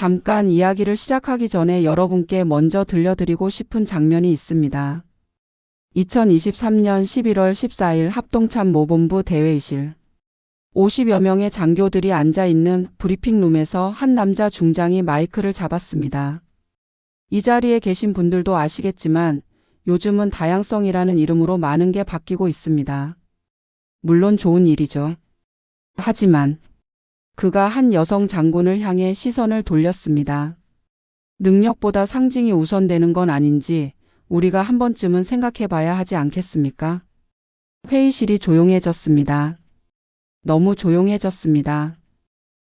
잠깐 이야기를 시작하기 전에 여러분께 먼저 들려드리고 싶은 장면이 있습니다. 2023년 11월 14일 합동참모본부 대회의실. 50여 명의 장교들이 앉아있는 브리핑룸에서 한 남자 중장이 마이크를 잡았습니다. 이 자리에 계신 분들도 아시겠지만 요즘은 다양성이라는 이름으로 많은 게 바뀌고 있습니다. 물론 좋은 일이죠. 하지만 그가 한 여성 장군을 향해 시선을 돌렸습니다. 능력보다 상징이 우선되는 건 아닌지 우리가 한 번쯤은 생각해 봐야 하지 않겠습니까? 회의실이 조용해졌습니다. 너무 조용해졌습니다.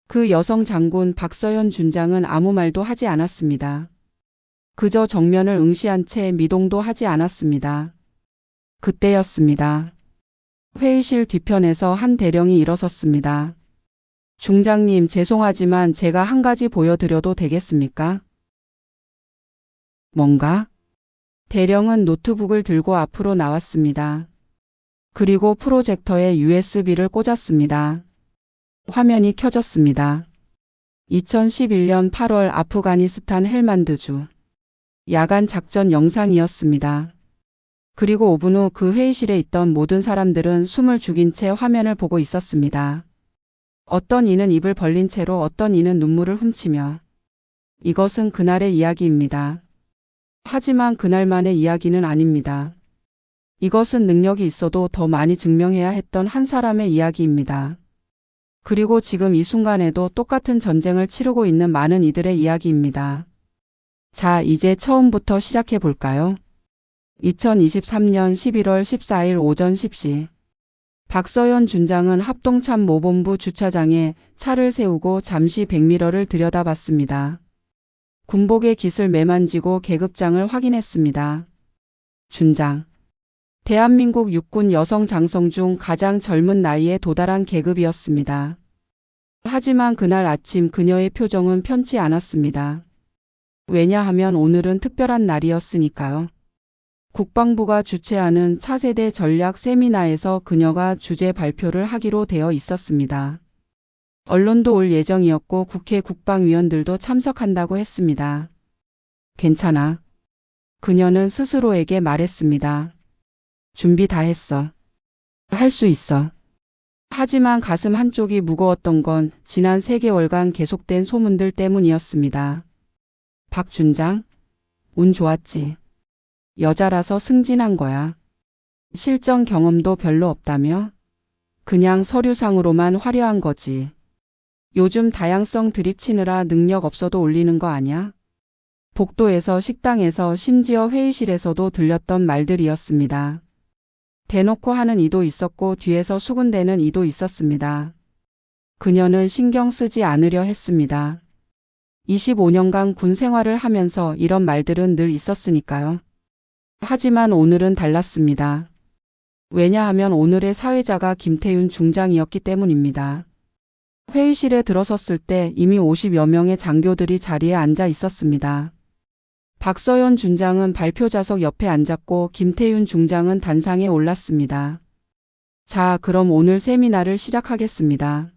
그 여성 장군 박서연 준장은 아무 말도 하지 않았습니다. 그저 정면을 응시한 채 미동도 하지 않았습니다. 그때였습니다. 회의실 뒤편에서 한 대령이 일어섰습니다. 중장님, 죄송하지만 제가 한 가지 보여드려도 되겠습니까? 뭔가? 대령은 노트북을 들고 앞으로 나왔습니다. 그리고 프로젝터에 USB를 꽂았습니다. 화면이 켜졌습니다. 2011년 8월 아프가니스탄 헬만드주. 야간 작전 영상이었습니다. 그리고 5분 후 그 회의실에 있던 모든 사람들은 숨을 죽인 채 화면을 보고 있었습니다. 어떤 이는 입을 벌린 채로 어떤 이는 눈물을 훔치며. 이것은 그날의 이야기입니다. 하지만 그날만의 이야기는 아닙니다. 이것은 능력이 있어도 더 많이 증명해야 했던 한 사람의 이야기입니다. 그리고 지금 이 순간에도 똑같은 전쟁을 치르고 있는 많은 이들의 이야기입니다. 자, 이제 처음부터 시작해 볼까요? 2023년 11월 14일 오전 10시. 박서연 준장은 합동참모본부 주차장에 차를 세우고 잠시 백미러를 들여다봤습니다. 군복의 깃을 매만지고 계급장을 확인했습니다. 준장. 대한민국 육군 여성 장성 중 가장 젊은 나이에 도달한 계급이었습니다. 하지만 그날 아침 그녀의 표정은 편치 않았습니다. 왜냐하면 오늘은 특별한 날이었으니까요. 국방부가 주최하는 차세대 전략 세미나에서 그녀가 주제 발표를 하기로 되어 있었습니다. 언론도 올 예정이었고 국회 국방위원들도 참석한다고 했습니다. 괜찮아. 그녀는 스스로에게 말했습니다. 준비 다 했어. 할 수 있어. 하지만 가슴 한쪽이 무거웠던 건 지난 3개월간 계속된 소문들 때문이었습니다. 박 준장, 운 좋았지. 여자라서 승진한 거야. 실전 경험도 별로 없다며? 그냥 서류상으로만 화려한 거지. 요즘 다양성 드립치느라 능력 없어도 올리는 거 아냐? 복도에서, 식당에서, 심지어 회의실에서도 들렸던 말들이었습니다. 대놓고 하는 이도 있었고 뒤에서 수군대는 이도 있었습니다. 그녀는 신경 쓰지 않으려 했습니다. 25년간 군 생활을 하면서 이런 말들은 늘 있었으니까요. 하지만 오늘은 달랐습니다. 왜냐하면 오늘의 사회자가 김태윤 중장이었기 때문입니다. 회의실에 들어섰을 때 이미 50여 명의 장교들이 자리에 앉아 있었습니다. 박서연 준장은 발표 좌석 옆에 앉았고 김태윤 중장은 단상에 올랐습니다. 자, 그럼 오늘 세미나를 시작하겠습니다.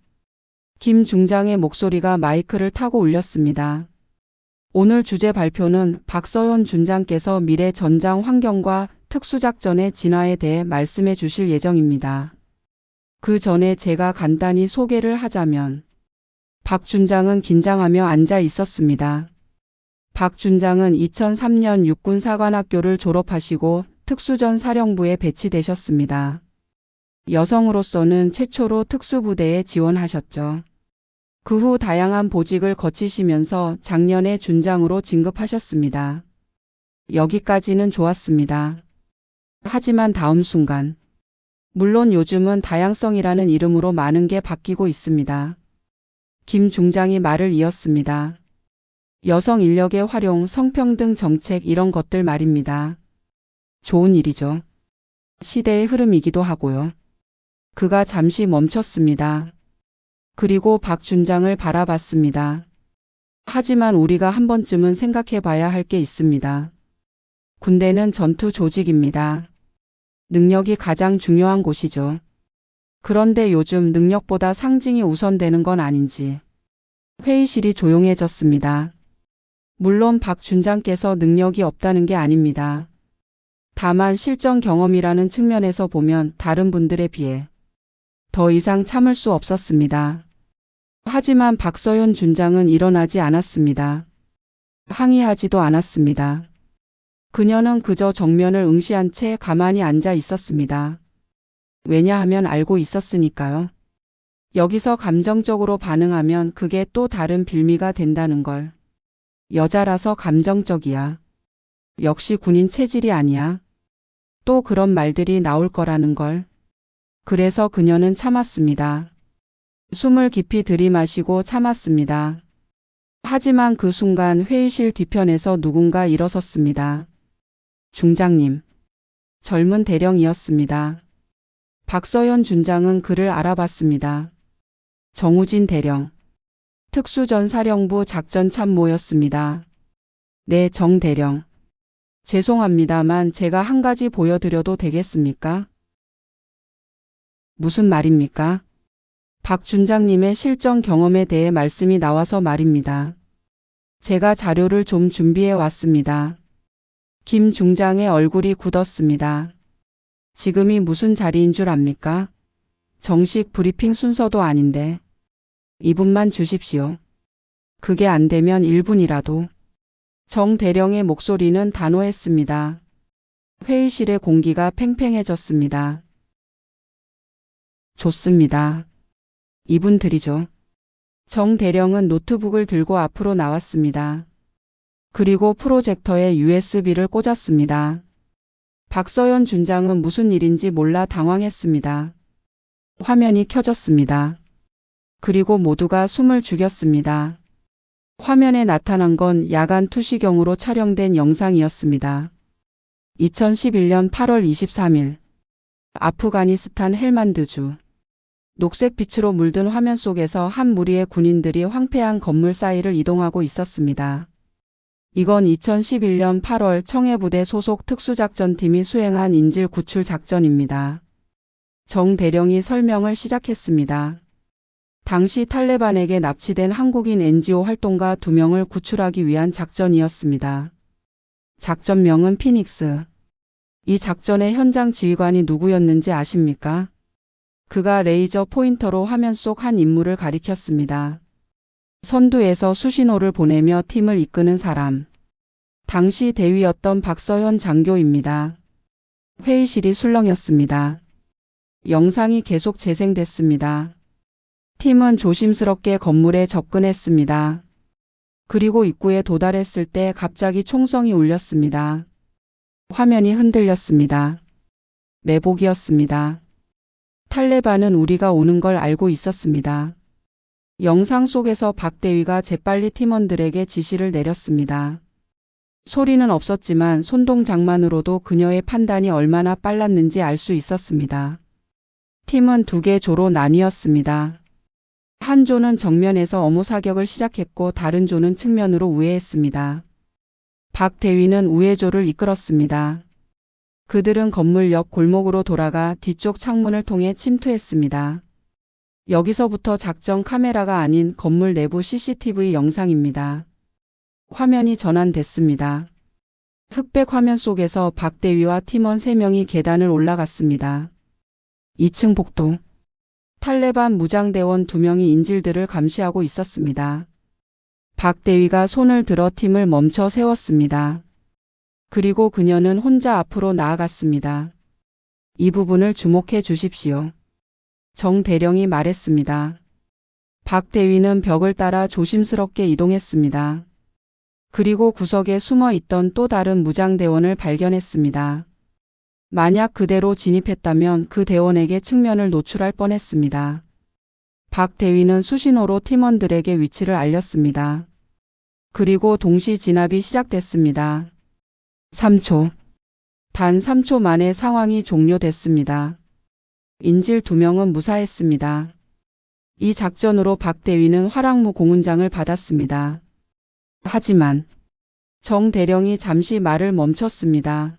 김 중장의 목소리가 마이크를 타고 울렸습니다. 오늘 주제 발표는 박서연 준장께서 미래 전장 환경과 특수작전의 진화에 대해 말씀해 주실 예정입니다. 그 전에 제가 간단히 소개를 하자면 박 준장은 긴장하며 앉아 있었습니다. 박 준장은 2003년 육군사관학교를 졸업하시고 특수전 사령부에 배치되셨습니다. 여성으로서는 최초로 특수부대에 지원하셨죠. 그 후 다양한 보직을 거치시면서 작년에 준장으로 진급하셨습니다. 여기까지는 좋았습니다. 하지만 다음 순간, 물론 요즘은 다양성이라는 이름으로 많은 게 바뀌고 있습니다. 김 중장이 말을 이었습니다. 여성 인력의 활용, 성평등 정책 이런 것들 말입니다. 좋은 일이죠. 시대의 흐름이기도 하고요. 그가 잠시 멈췄습니다. 그리고 박 준장을 바라봤습니다. 하지만 우리가 한 번쯤은 생각해 봐야 할 게 있습니다. 군대는 전투 조직입니다. 능력이 가장 중요한 곳이죠. 그런데 요즘 능력보다 상징이 우선되는 건 아닌지. 회의실이 조용해졌습니다. 물론 박 준장께서 능력이 없다는 게 아닙니다. 다만 실전 경험이라는 측면에서 보면 다른 분들에 비해 더 이상 참을 수 없었습니다. 하지만 박서현 준장은 일어나지 않았습니다. 항의하지도 않았습니다. 그녀는 그저 정면을 응시한 채 가만히 앉아 있었습니다. 왜냐하면 알고 있었으니까요. 여기서 감정적으로 반응하면 그게 또 다른 빌미가 된다는 걸. 여자라서 감정적이야. 역시 군인 체질이 아니야. 또 그런 말들이 나올 거라는 걸. 그래서 그녀는 참았습니다. 숨을 깊이 들이마시고 참았습니다. 하지만 그 순간 회의실 뒤편에서 누군가 일어섰습니다. 중장님. 젊은 대령이었습니다. 박서현 준장은 그를 알아봤습니다. 정우진 대령. 특수전사령부 작전참모였습니다. 네, 정 대령. 죄송합니다만 제가 한 가지 보여드려도 되겠습니까? 무슨 말입니까? 박 준장님의 실전 경험에 대해 말씀이 나와서 말입니다. 제가 자료를 좀 준비해 왔습니다. 김 중장의 얼굴이 굳었습니다. 지금이 무슨 자리인 줄 압니까? 정식 브리핑 순서도 아닌데. 2분만 주십시오. 그게 안 되면 1분이라도. 정 대령의 목소리는 단호했습니다. 회의실의 공기가 팽팽해졌습니다. 좋습니다. 2분 드리죠. 정 대령은 노트북을 들고 앞으로 나왔습니다. 그리고 프로젝터에 USB를 꽂았습니다. 박서현 준장은 무슨 일인지 몰라 당황했습니다. 화면이 켜졌습니다. 그리고 모두가 숨을 죽였습니다. 화면에 나타난 건 야간 투시경으로 촬영된 영상이었습니다. 2011년 8월 23일 아프가니스탄 헬만드주. 녹색빛으로 물든 화면 속에서 한 무리의 군인들이 황폐한 건물 사이를 이동하고 있었습니다. 이건 2011년 8월 청해부대 소속 특수작전팀이 수행한 인질 구출 작전입니다. 정 대령이 설명을 시작했습니다. 당시 탈레반에게 납치된 한국인 NGO 활동가 2명을 구출하기 위한 작전이었습니다. 작전명은 피닉스. 이 작전의 현장 지휘관이 누구였는지 아십니까? 그가 레이저 포인터로 화면 속 한 인물을 가리켰습니다. 선두에서 수신호를 보내며 팀을 이끄는 사람. 당시 대위였던 박서현 장교입니다. 회의실이 술렁였습니다. 영상이 계속 재생됐습니다. 팀은 조심스럽게 건물에 접근했습니다. 그리고 입구에 도달했을 때 갑자기 총성이 울렸습니다. 화면이 흔들렸습니다. 매복이었습니다. 탈레반은 우리가 오는 걸 알고 있었습니다. 영상 속에서 박 대위가 재빨리 팀원들에게 지시를 내렸습니다. 소리는 없었지만 손동작만으로도 그녀의 판단이 얼마나 빨랐는지 알 수 있었습니다. 팀은 2개 조로 나뉘었습니다. 한 조는 정면에서 엄호 사격을 시작했고 다른 조는 측면으로 우회했습니다. 박 대위는 우회조를 이끌었습니다. 그들은 건물 옆 골목으로 돌아가 뒤쪽 창문을 통해 침투했습니다. 여기서부터 작전 카메라가 아닌 건물 내부 CCTV 영상입니다. 화면이 전환됐습니다. 흑백 화면 속에서 박 대위와 팀원 3명이 계단을 올라갔습니다. 2층 복도. 탈레반 무장대원 2명이 인질들을 감시하고 있었습니다. 박 대위가 손을 들어 팀을 멈춰 세웠습니다. 그리고 그녀는 혼자 앞으로 나아갔습니다. 이 부분을 주목해 주십시오. 정 대령이 말했습니다. 박 대위는 벽을 따라 조심스럽게 이동했습니다. 그리고 구석에 숨어 있던 또 다른 무장대원을 발견했습니다. 만약 그대로 진입했다면 그 대원에게 측면을 노출할 뻔했습니다. 박 대위는 수신호로 팀원들에게 위치를 알렸습니다. 그리고 동시 진압이 시작됐습니다. 3초. 단 3초 만에 상황이 종료됐습니다. 인질 2명은 무사했습니다. 이 작전으로 박 대위는 화랑무 공훈장을 받았습니다. 하지만 정 대령이 잠시 말을 멈췄습니다.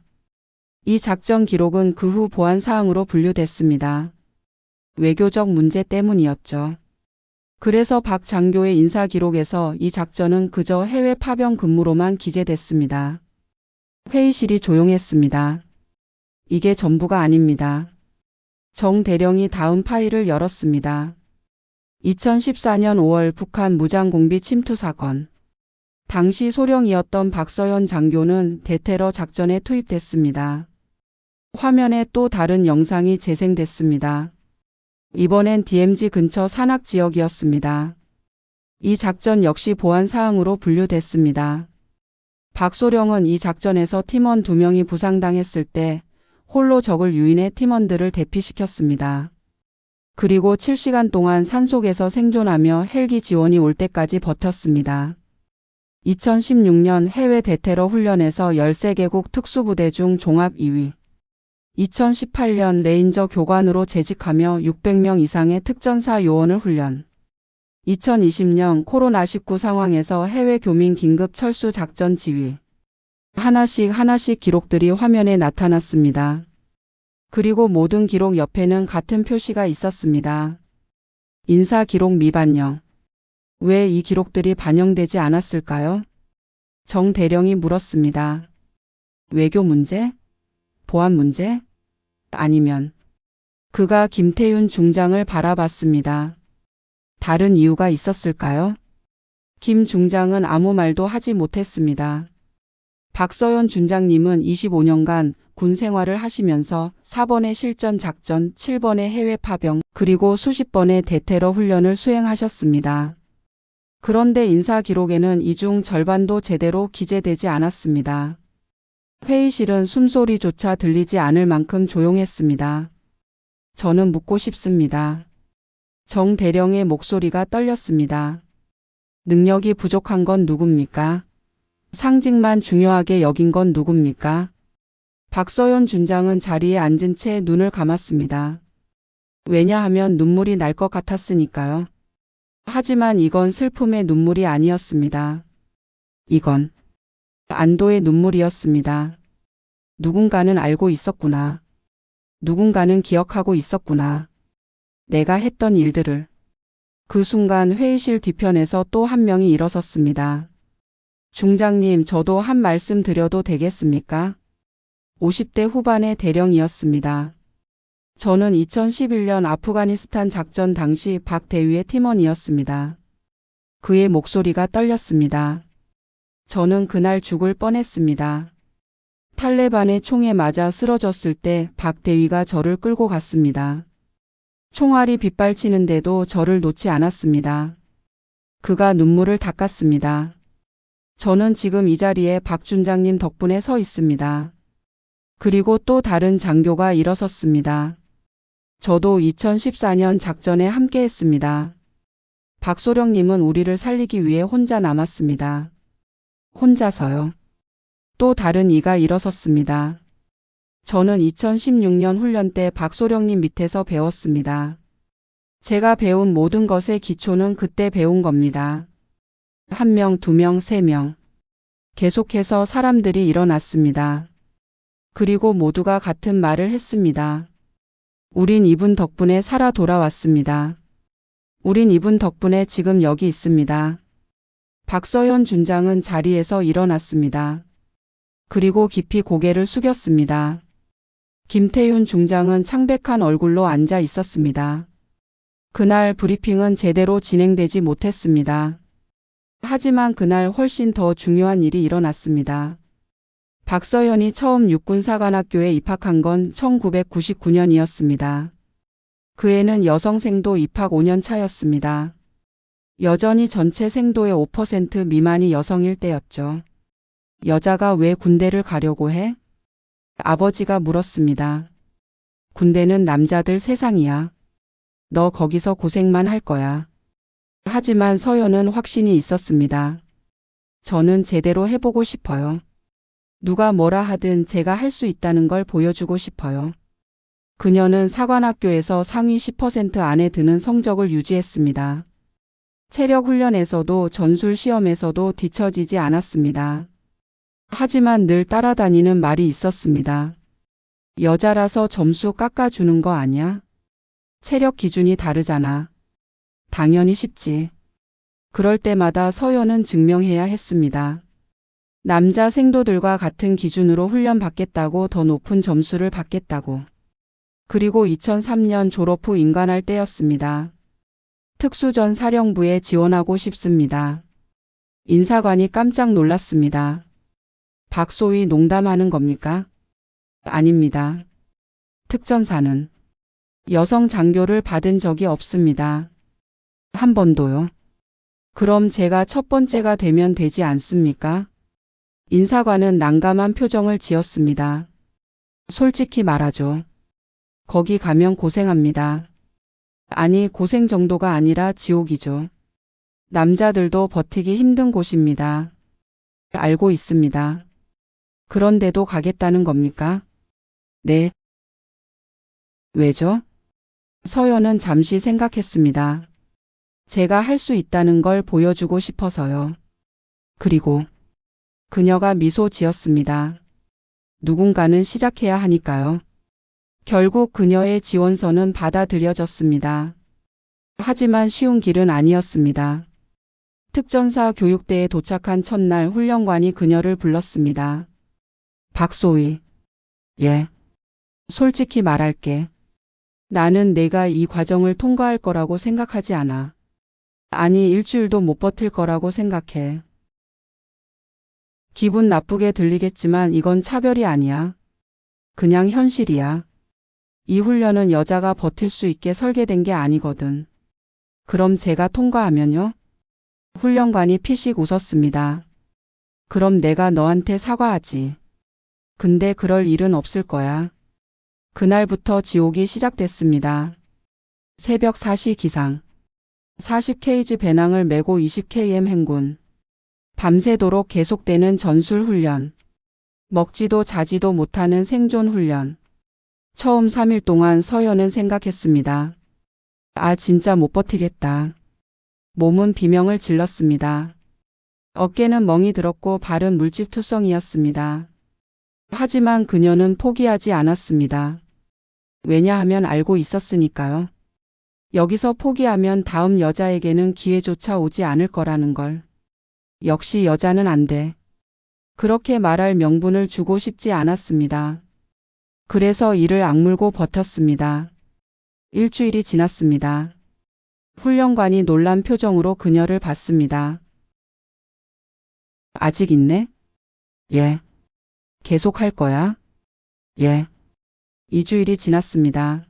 이 작전 기록은 그 후 보안 사항으로 분류됐습니다. 외교적 문제 때문이었죠. 그래서 박 장교의 인사 기록에서 이 작전은 그저 해외 파병 근무로만 기재됐습니다. 회의실이 조용했습니다. 이게 전부가 아닙니다. 정 대령이 다음 파일을 열었습니다. 2014년 5월 북한 무장공비 침투 사건. 당시 소령이었던 박서현 장교는 대테러 작전에 투입됐습니다. 화면에 또 다른 영상이 재생됐습니다. 이번엔 DMZ 근처 산악 지역이었습니다. 이 작전 역시 보안 사항으로 분류됐습니다. 박소령은 이 작전에서 팀원 2명이 부상당했을 때 홀로 적을 유인해 팀원들을 대피시켰습니다. 그리고 7시간 동안 산속에서 생존하며 헬기 지원이 올 때까지 버텼습니다. 2016년 해외 대테러 훈련에서 13개국 특수부대 중 종합 2위. 2018년 레인저 교관으로 재직하며 600명 이상의 특전사 요원을 훈련. 2020년 코로나19 상황에서 해외 교민 긴급 철수 작전 지휘. 하나씩 기록들이 화면에 나타났습니다. 그리고 모든 기록 옆에는 같은 표시가 있었습니다. 인사 기록 미반영. 왜 이 기록들이 반영되지 않았을까요? 정 대령이 물었습니다. 외교 문제? 보안 문제? 아니면 그가 김태윤 중장을 바라봤습니다. 다른 이유가 있었을까요? 김 중장은 아무 말도 하지 못했습니다. 박서현 중장님은 25년간 군 생활을 하시면서 4번의 실전 작전, 7번의 해외 파병, 그리고 수십 번의 대테러 훈련을 수행하셨습니다. 그런데 인사 기록에는 이 중 절반도 제대로 기재되지 않았습니다. 회의실은 숨소리조차 들리지 않을 만큼 조용했습니다. 저는 묻고 싶습니다. 정 대령의 목소리가 떨렸습니다. 능력이 부족한 건 누굽니까? 상징만 중요하게 여긴 건 누굽니까? 박서현 중장은 자리에 앉은 채 눈을 감았습니다. 왜냐하면 눈물이 날 것 같았으니까요. 하지만 이건 슬픔의 눈물이 아니었습니다. 이건 안도의 눈물이었습니다. 누군가는 알고 있었구나. 누군가는 기억하고 있었구나. 내가 했던 일들을. 그 순간 회의실 뒤편에서 또 한 명이 일어섰습니다. 중장님, 저도 한 말씀 드려도 되겠습니까? 50대 후반의 대령이었습니다. 저는 2011년 아프가니스탄 작전 당시 박 대위의 팀원이었습니다. 그의 목소리가 떨렸습니다. 저는 그날 죽을 뻔했습니다. 탈레반의 총에 맞아 쓰러졌을 때 박 대위가 저를 끌고 갔습니다. 총알이 빗발치는데도 저를 놓지 않았습니다. 그가 눈물을 닦았습니다. 저는 지금 이 자리에 박 중장님 덕분에 서 있습니다. 그리고 또 다른 장교가 일어섰습니다. 저도 2014년 작전에 함께했습니다. 박소령님은 우리를 살리기 위해 혼자 남았습니다. 혼자서요. 또 다른 이가 일어섰습니다. 저는 2016년 훈련 때 박소령님 밑에서 배웠습니다. 제가 배운 모든 것의 기초는 그때 배운 겁니다. 1명, 2명, 3명. 계속해서 사람들이 일어났습니다. 그리고 모두가 같은 말을 했습니다. 우린 이분 덕분에 살아 돌아왔습니다. 우린 이분 덕분에 지금 여기 있습니다. 박서현 중장은 자리에서 일어났습니다. 그리고 깊이 고개를 숙였습니다. 김태윤 중장은 창백한 얼굴로 앉아 있었습니다. 그날 브리핑은 제대로 진행되지 못했습니다. 하지만 그날 훨씬 더 중요한 일이 일어났습니다. 박서현이 처음 육군사관학교에 입학한 건 1999년이었습니다. 그 해는 여성 생도 입학 5년 차였습니다. 여전히 전체 생도의 5% 미만이 여성일 때였죠. 여자가 왜 군대를 가려고 해? 아버지가 물었습니다. 군대는 남자들 세상이야. 너 거기서 고생만 할 거야. 하지만 서연은 확신이 있었습니다. 저는 제대로 해보고 싶어요. 누가 뭐라 하든 제가 할 수 있다는 걸 보여주고 싶어요. 그녀는 사관학교에서 상위 10% 안에 드는 성적을 유지했습니다. 체력 훈련에서도 전술 시험에서도 뒤처지지 않았습니다. 하지만 늘 따라다니는 말이 있었습니다. 여자라서 점수 깎아주는 거 아니야? 체력 기준이 다르잖아. 당연히 쉽지. 그럴 때마다 서연은 증명해야 했습니다. 남자 생도들과 같은 기준으로 훈련받겠다고, 더 높은 점수를 받겠다고. 그리고 2003년 졸업 후 인관할 때였습니다. 특수전 사령부에 지원하고 싶습니다. 인사관이 깜짝 놀랐습니다. 박소희, 농담하는 겁니까? 아닙니다. 특전사는 여성 장교를 받은 적이 없습니다. 한 번도요. 그럼 제가 첫 번째가 되면 되지 않습니까? 인사관은 난감한 표정을 지었습니다. 솔직히 말하죠. 거기 가면 고생합니다. 아니, 고생 정도가 아니라 지옥이죠. 남자들도 버티기 힘든 곳입니다. 알고 있습니다. 그런데도 가겠다는 겁니까? 네. 왜죠? 서연은 잠시 생각했습니다. 제가 할 수 있다는 걸 보여주고 싶어서요. 그리고 그녀가 미소 지었습니다. 누군가는 시작해야 하니까요. 결국 그녀의 지원서는 받아들여졌습니다. 하지만 쉬운 길은 아니었습니다. 특전사 교육대에 도착한 첫날 훈련관이 그녀를 불렀습니다. 박소희. 예. 솔직히 말할게. 나는 내가 이 과정을 통과할 거라고 생각하지 않아. 아니, 일주일도 못 버틸 거라고 생각해. 기분 나쁘게 들리겠지만 이건 차별이 아니야. 그냥 현실이야. 이 훈련은 여자가 버틸 수 있게 설계된 게 아니거든. 그럼 제가 통과하면요? 훈련관이 피식 웃었습니다. 그럼 내가 너한테 사과하지. 근데 그럴 일은 없을 거야. 그날부터 지옥이 시작됐습니다. 새벽 4시 기상. 40kg 배낭을 메고 20km 행군. 밤새도록 계속되는 전술 훈련. 먹지도 자지도 못하는 생존 훈련. 처음 3일 동안 서연은 생각했습니다. 아, 진짜 못 버티겠다. 몸은 비명을 질렀습니다. 어깨는 멍이 들었고 발은 물집투성이었습니다. 하지만 그녀는 포기하지 않았습니다. 왜냐하면 알고 있었으니까요. 여기서 포기하면 다음 여자에게는 기회조차 오지 않을 거라는 걸. 역시 여자는 안 돼. 그렇게 말할 명분을 주고 싶지 않았습니다. 그래서 이를 악물고 버텼습니다. 일주일이 지났습니다. 훈련관이 놀란 표정으로 그녀를 봤습니다. 아직 있네? 예. 계속 할 거야? 예. 2주일이 지났습니다.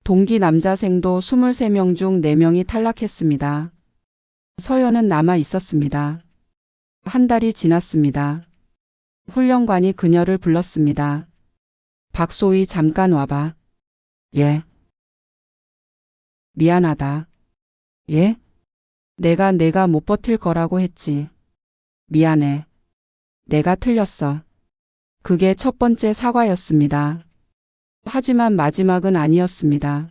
동기 남자생도 23명 중 4명이 탈락했습니다. 서연은 남아 있었습니다. 한 달이 지났습니다. 훈련관이 그녀를 불렀습니다. 박소희, 잠깐 와봐. 예. 미안하다. 예? 내가 못 버틸 거라고 했지. 미안해. 내가 틀렸어. 그게 첫 번째 사과였습니다. 하지만 마지막은 아니었습니다.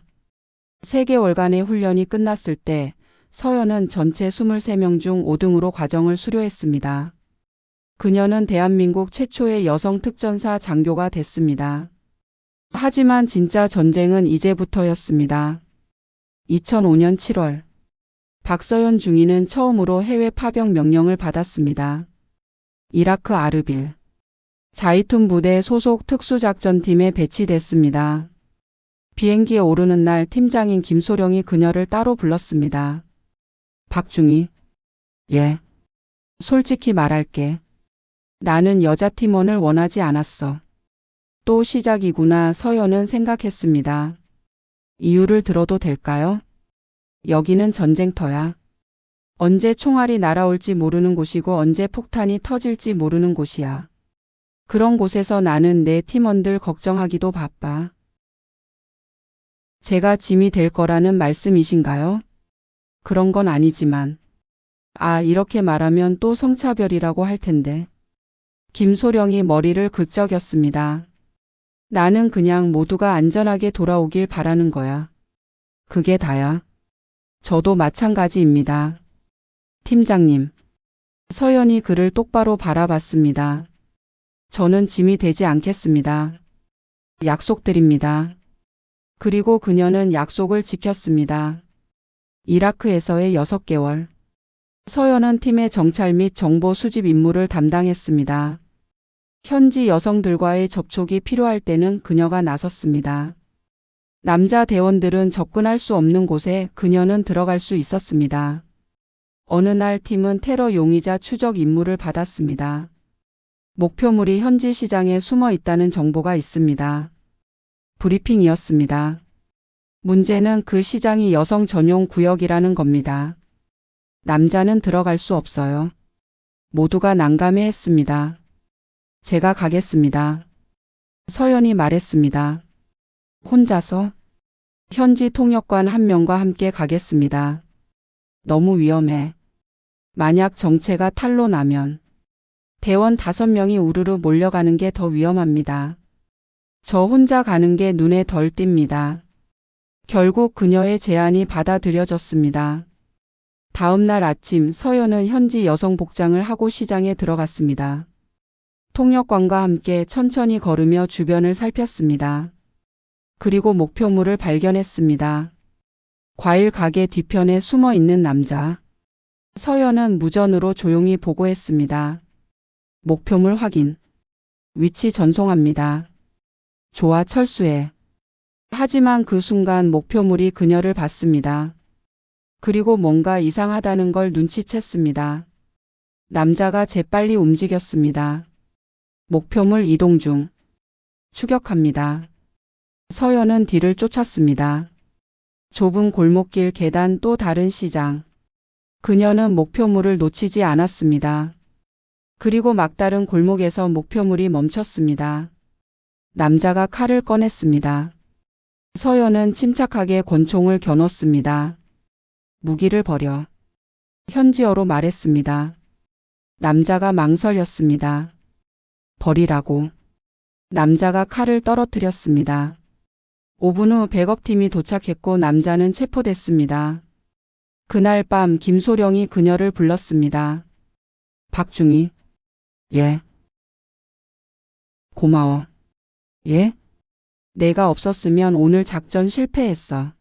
3개월간의 훈련이 끝났을 때 서연은 전체 23명 중 5등으로 과정을 수료했습니다. 그녀는 대한민국 최초의 여성 특전사 장교가 됐습니다. 하지만 진짜 전쟁은 이제부터였습니다. 2005년 7월 박서연 중위는 처음으로 해외 파병 명령을 받았습니다. 이라크 아르빌 자이툰 부대 소속 특수작전팀에 배치됐습니다. 비행기에 오르는 날 팀장인 김소령이 그녀를 따로 불렀습니다. 박중희. 예. 솔직히 말할게. 나는 여자 팀원을 원하지 않았어. 또 시작이구나. 서연은 생각했습니다. 이유를 들어도 될까요? 여기는 전쟁터야. 언제 총알이 날아올지 모르는 곳이고 언제 폭탄이 터질지 모르는 곳이야. 그런 곳에서 나는 내 팀원들 걱정하기도 바빠. 제가 짐이 될 거라는 말씀이신가요? 그런 건 아니지만. 아, 이렇게 말하면 또 성차별이라고 할 텐데. 김소령이 머리를 긁적였습니다. 나는 그냥 모두가 안전하게 돌아오길 바라는 거야. 그게 다야. 저도 마찬가지입니다. 팀장님. 서연이 그를 똑바로 바라봤습니다. 저는 짐이 되지 않겠습니다. 약속드립니다. 그리고 그녀는 약속을 지켰습니다. 이라크에서의 6개월. 서연은 팀의 정찰 및 정보 수집 임무를 담당했습니다. 현지 여성들과의 접촉이 필요할 때는 그녀가 나섰습니다. 남자 대원들은 접근할 수 없는 곳에 그녀는 들어갈 수 있었습니다. 어느 날 팀은 테러 용의자 추적 임무를 받았습니다. 목표물이 현지 시장에 숨어 있다는 정보가 있습니다. 브리핑이었습니다. 문제는 그 시장이 여성 전용 구역이라는 겁니다. 남자는 들어갈 수 없어요. 모두가 난감해했습니다. 제가 가겠습니다. 서연이 말했습니다. 혼자서? 현지 통역관 한 명과 함께 가겠습니다. 너무 위험해. 만약 정체가 탄로 나면 대원 5명이 우르르 몰려가는 게 더 위험합니다. 저 혼자 가는 게 눈에 덜 띕니다. 결국 그녀의 제안이 받아들여졌습니다. 다음 날 아침 서연은 현지 여성 복장을 하고 시장에 들어갔습니다. 통역관과 함께 천천히 걸으며 주변을 살폈습니다. 그리고 목표물을 발견했습니다. 과일 가게 뒤편에 숨어 있는 남자. 서연은 무전으로 조용히 보고했습니다. 목표물 확인. 위치 전송합니다. 좋아, 철수해. 하지만 그 순간 목표물이 그녀를 봤습니다. 그리고 뭔가 이상하다는 걸 눈치챘습니다. 남자가 재빨리 움직였습니다. 목표물 이동 중. 추격합니다. 서연은 뒤를 쫓았습니다. 좁은 골목길, 계단, 또 다른 시장. 그녀는 목표물을 놓치지 않았습니다. 그리고 막다른 골목에서 목표물이 멈췄습니다. 남자가 칼을 꺼냈습니다. 서연은 침착하게 권총을 겨눴습니다. 무기를 버려. 현지어로 말했습니다. 남자가 망설였습니다. 버리라고. 남자가 칼을 떨어뜨렸습니다. 5분 후 백업팀이 도착했고 남자는 체포됐습니다. 그날 밤 김소령이 그녀를 불렀습니다. 박중희. 예. 고마워. 예? 내가 없었으면 오늘 작전 실패했어.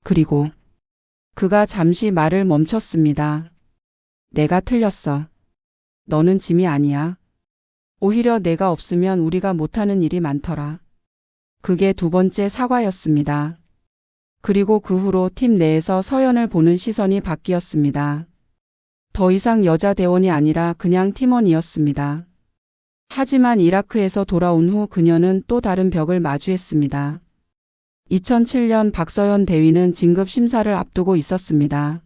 그리고 그가 잠시 말을 멈췄습니다. 내가 틀렸어. 너는 짐이 아니야. 오히려 내가 없으면 우리가 못하는 일이 많더라. 그게 2번째 사과였습니다. 그리고 그 후로 팀 내에서 서연을 보는 시선이 바뀌었습니다. 더 이상 여자 대원이 아니라 그냥 팀원이었습니다. 하지만 이라크에서 돌아온 후 그녀는 또 다른 벽을 마주했습니다. 2007년 박서연 대위는 진급 심사를 앞두고 있었습니다.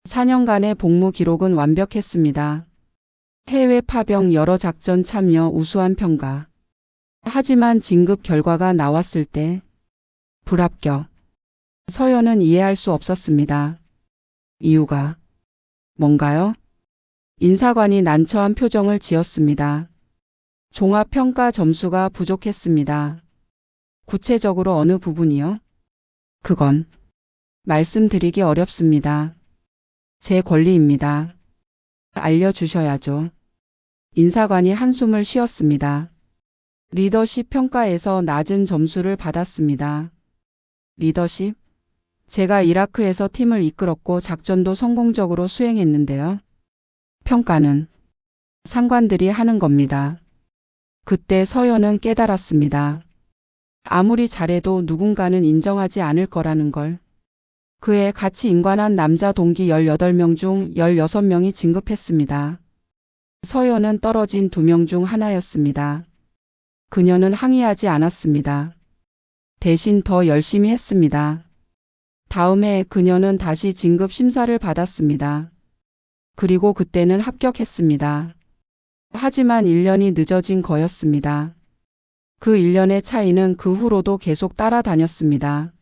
4년간의 복무 기록은 완벽했습니다. 해외 파병 여러 작전 참여 우수한 평가. 하지만 진급 결과가 나왔을 때 불합격. 서연은 이해할 수 없었습니다. 이유가 뭔가요? 인사관이 난처한 표정을 지었습니다. 종합평가 점수가 부족했습니다. 구체적으로 어느 부분이요? 그건 말씀드리기 어렵습니다. 제 권리입니다. 알려주셔야죠. 인사관이 한숨을 쉬었습니다. 리더십 평가에서 낮은 점수를 받았습니다. 리더십? 제가 이라크에서 팀을 이끌었고 작전도 성공적으로 수행했는데요. 평가는 상관들이 하는 겁니다. 그때 서연은 깨달았습니다. 아무리 잘해도 누군가는 인정하지 않을 거라는 걸. 그해 같이 임관한 남자 동기 18명 중 16명이 진급했습니다. 서연은 떨어진 2명 중 하나였습니다. 그녀는 항의하지 않았습니다. 대신 더 열심히 했습니다. 다음 해 그녀는 다시 진급 심사를 받았습니다. 그리고 그때는 합격했습니다. 하지만 1년이 늦어진 거였습니다. 그 1년의 차이는 그 후로도 계속 따라다녔습니다.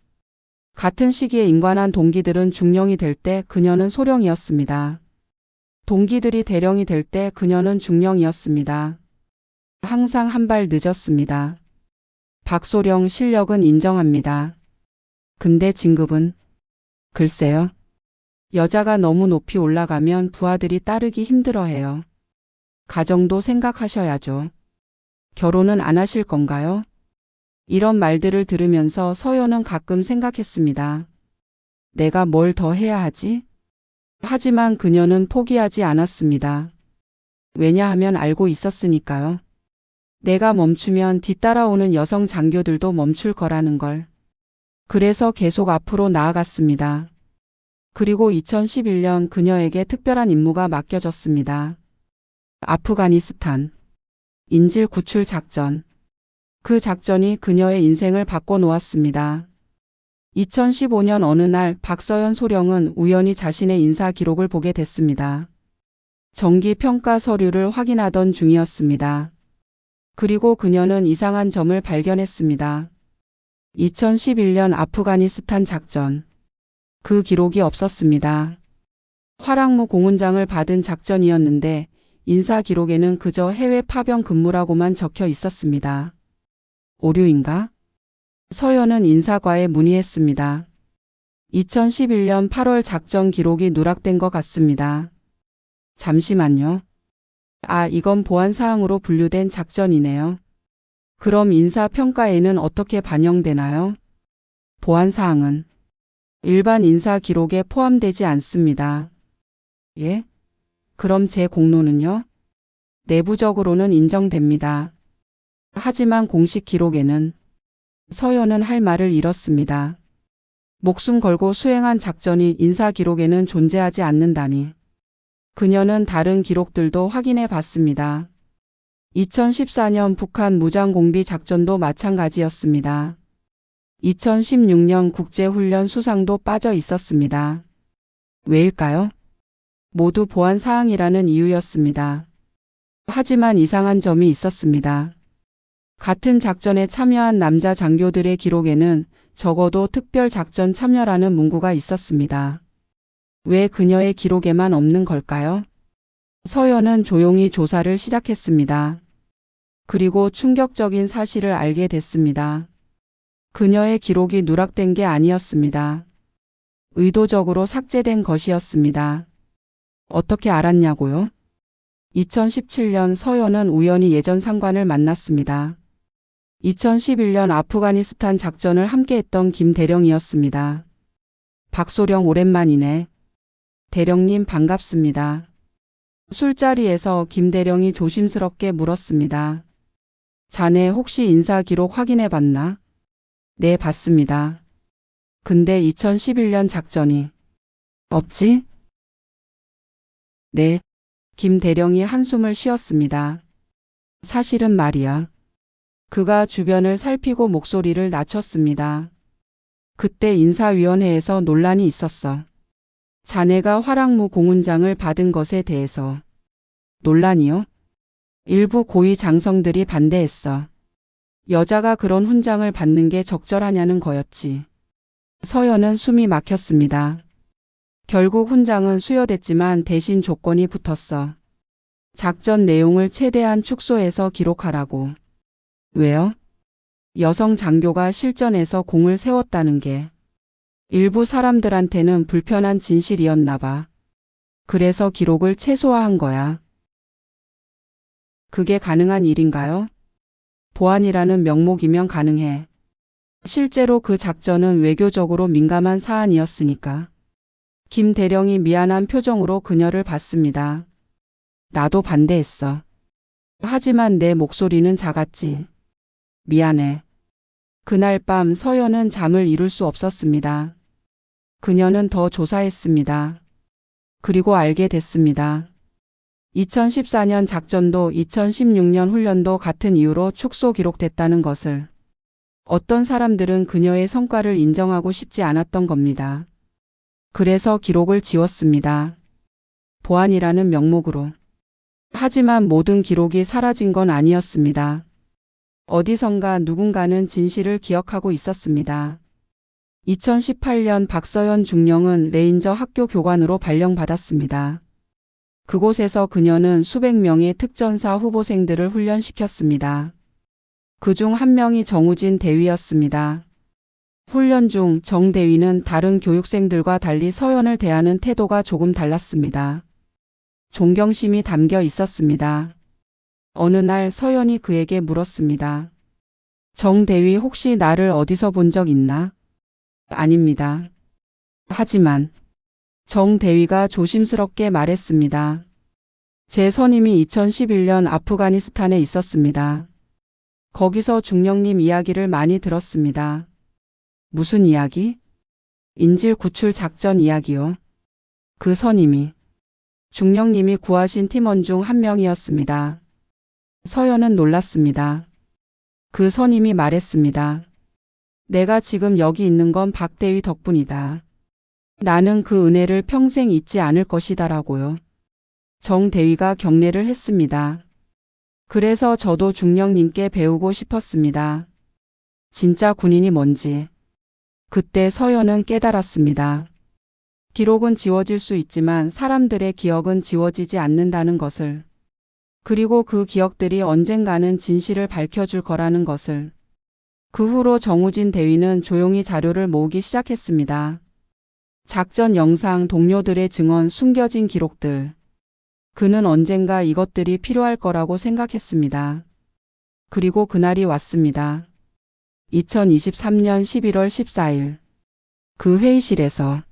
같은 시기에 임관한 동기들은 중령이 될 때 그녀는 소령이었습니다. 동기들이 대령이 될 때 그녀는 중령이었습니다. 항상 한 발 늦었습니다. 박소령 실력은 인정합니다. 근데 진급은? 글쎄요. 여자가 너무 높이 올라가면 부하들이 따르기 힘들어해요. 가정도 생각하셔야죠. 결혼은 안 하실 건가요? 이런 말들을 들으면서 서연은 가끔 생각했습니다. 내가 뭘 더 해야 하지? 하지만 그녀는 포기하지 않았습니다. 왜냐하면 알고 있었으니까요. 내가 멈추면 뒤따라오는 여성 장교들도 멈출 거라는 걸. 그래서 계속 앞으로 나아갔습니다. 그리고 2011년 그녀에게 특별한 임무가 맡겨졌습니다. 아프가니스탄 인질 구출 작전. 그 작전이 그녀의 인생을 바꿔놓았습니다. 2015년 어느 날 박서연 소령은 우연히 자신의 인사 기록을 보게 됐습니다. 정기 평가 서류를 확인하던 중이었습니다. 그리고 그녀는 이상한 점을 발견했습니다. 2011년 아프가니스탄 작전. 그 기록이 없었습니다. 화랑무 공훈장을 받은 작전이었는데 인사 기록에는 그저 해외 파병 근무라고만 적혀 있었습니다. 오류인가? 서연은 인사과에 문의했습니다. 2011년 8월 작전 기록이 누락된 것 같습니다. 잠시만요. 아, 이건 보안사항으로 분류된 작전이네요. 그럼 인사평가에는 어떻게 반영되나요? 보안사항은 일반 인사 기록에 포함되지 않습니다. 예? 그럼 제 공로는요? 내부적으로는 인정됩니다. 하지만 공식 기록에는 서연은 할 말을 잃었습니다. 목숨 걸고 수행한 작전이 인사 기록에는 존재하지 않는다니. 그녀는 다른 기록들도 확인해 봤습니다. 2014년 북한 무장공비 작전도 마찬가지였습니다. 2016년 국제훈련 수상도 빠져 있었습니다. 왜일까요? 모두 보안 사항이라는 이유였습니다. 하지만 이상한 점이 있었습니다. 같은 작전에 참여한 남자 장교들의 기록에는 적어도 특별 작전 참여라는 문구가 있었습니다. 왜 그녀의 기록에만 없는 걸까요? 서연은 조용히 조사를 시작했습니다. 그리고 충격적인 사실을 알게 됐습니다. 그녀의 기록이 누락된 게 아니었습니다. 의도적으로 삭제된 것이었습니다. 어떻게 알았냐고요? 2017년 서연은 우연히 예전 상관을 만났습니다. 2011년 아프가니스탄 작전을 함께했던 김대령이었습니다. 박소령 오랜만이네. 대령님 반갑습니다. 술자리에서 김대령이 조심스럽게 물었습니다. 자네 혹시 인사 기록 확인해 봤나? 네, 봤습니다. 근데 2011년 작전이 없지? 네. 김대령이 한숨을 쉬었습니다. 사실은 말이야. 그가 주변을 살피고 목소리를 낮췄습니다. 그때 인사위원회에서 논란이 있었어. 자네가 화랑무 공훈장을 받은 것에 대해서. 논란이요? 일부 고위 장성들이 반대했어. 여자가 그런 훈장을 받는 게 적절하냐는 거였지. 서연은 숨이 막혔습니다. 결국 훈장은 수여됐지만 대신 조건이 붙었어. 작전 내용을 최대한 축소해서 기록하라고. 왜요? 여성 장교가 실전에서 공을 세웠다는 게 일부 사람들한테는 불편한 진실이었나 봐. 그래서 기록을 최소화한 거야. 그게 가능한 일인가요? 보안이라는 명목이면 가능해. 실제로 그 작전은 외교적으로 민감한 사안이었으니까. 김 대령이 미안한 표정으로 그녀를 봤습니다. 나도 반대했어. 하지만 내 목소리는 작았지. 미안해. 그날 밤 서연은 잠을 이룰 수 없었습니다. 그녀는 더 조사했습니다. 그리고 알게 됐습니다. 2014년 작전도 2016년 훈련도 같은 이유로 축소 기록됐다는 것을. 어떤 사람들은 그녀의 성과를 인정하고 싶지 않았던 겁니다. 그래서 기록을 지웠습니다. 보안이라는 명목으로. 하지만 모든 기록이 사라진 건 아니었습니다. 어디선가 누군가는 진실을 기억하고 있었습니다. 2018년 박서연 중령은 레인저 학교 교관으로 발령받았습니다. 그곳에서 그녀는 수백 명의 특전사 후보생들을 훈련시켰습니다. 그중 한 명이 정우진 대위였습니다. 훈련 중 정 대위는 다른 교육생들과 달리 서연을 대하는 태도가 조금 달랐습니다. 존경심이 담겨 있었습니다. 어느 날 서연이 그에게 물었습니다. 정 대위 혹시 나를 어디서 본 적 있나? 아닙니다. 하지만 정 대위가 조심스럽게 말했습니다. 제 선임이 2011년 아프가니스탄에 있었습니다. 거기서 중령님 이야기를 많이 들었습니다. 무슨 이야기? 인질 구출 작전 이야기요. 그 선임이 중령님이 구하신 팀원 중 한 명이었습니다. 서연은 놀랐습니다. 그 선임이 말했습니다. 내가 지금 여기 있는 건 박대위 덕분이다. 나는 그 은혜를 평생 잊지 않을 것이다라고요. 정 대위가 경례를 했습니다. 그래서 저도 중령님께 배우고 싶었습니다. 진짜 군인이 뭔지. 그때 서연은 깨달았습니다. 기록은 지워질 수 있지만 사람들의 기억은 지워지지 않는다는 것을. 그리고 그 기억들이 언젠가는 진실을 밝혀줄 거라는 것을. 그 후로 정우진 대위는 조용히 자료를 모으기 시작했습니다. 작전 영상, 동료들의 증언, 숨겨진 기록들. 그는 언젠가 이것들이 필요할 거라고 생각했습니다. 그리고 그날이 왔습니다. 2023년 11월 14일. 그 회의실에서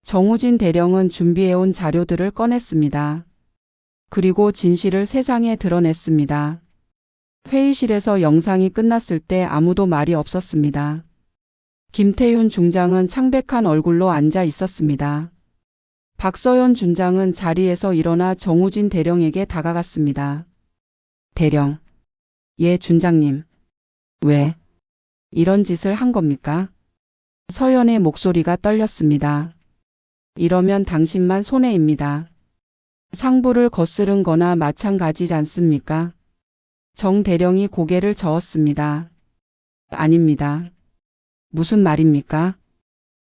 정우진 대령은 준비해온 자료들을 꺼냈습니다. 그리고 진실을 세상에 드러냈습니다. 회의실에서 영상이 끝났을 때 아무도 말이 없었습니다. 김태윤 중장은 창백한 얼굴로 앉아 있었습니다. 박서연 중장은 자리에서 일어나 정우진 대령에게 다가갔습니다. 대령. 예, 중장님. 왜 이런 짓을 한 겁니까? 서연의 목소리가 떨렸습니다. 이러면 당신만 손해입니다. 상부를 거스른 거나 마찬가지지 않습니까? 정 대령이 고개를 저었습니다. 아닙니다. 무슨 말입니까?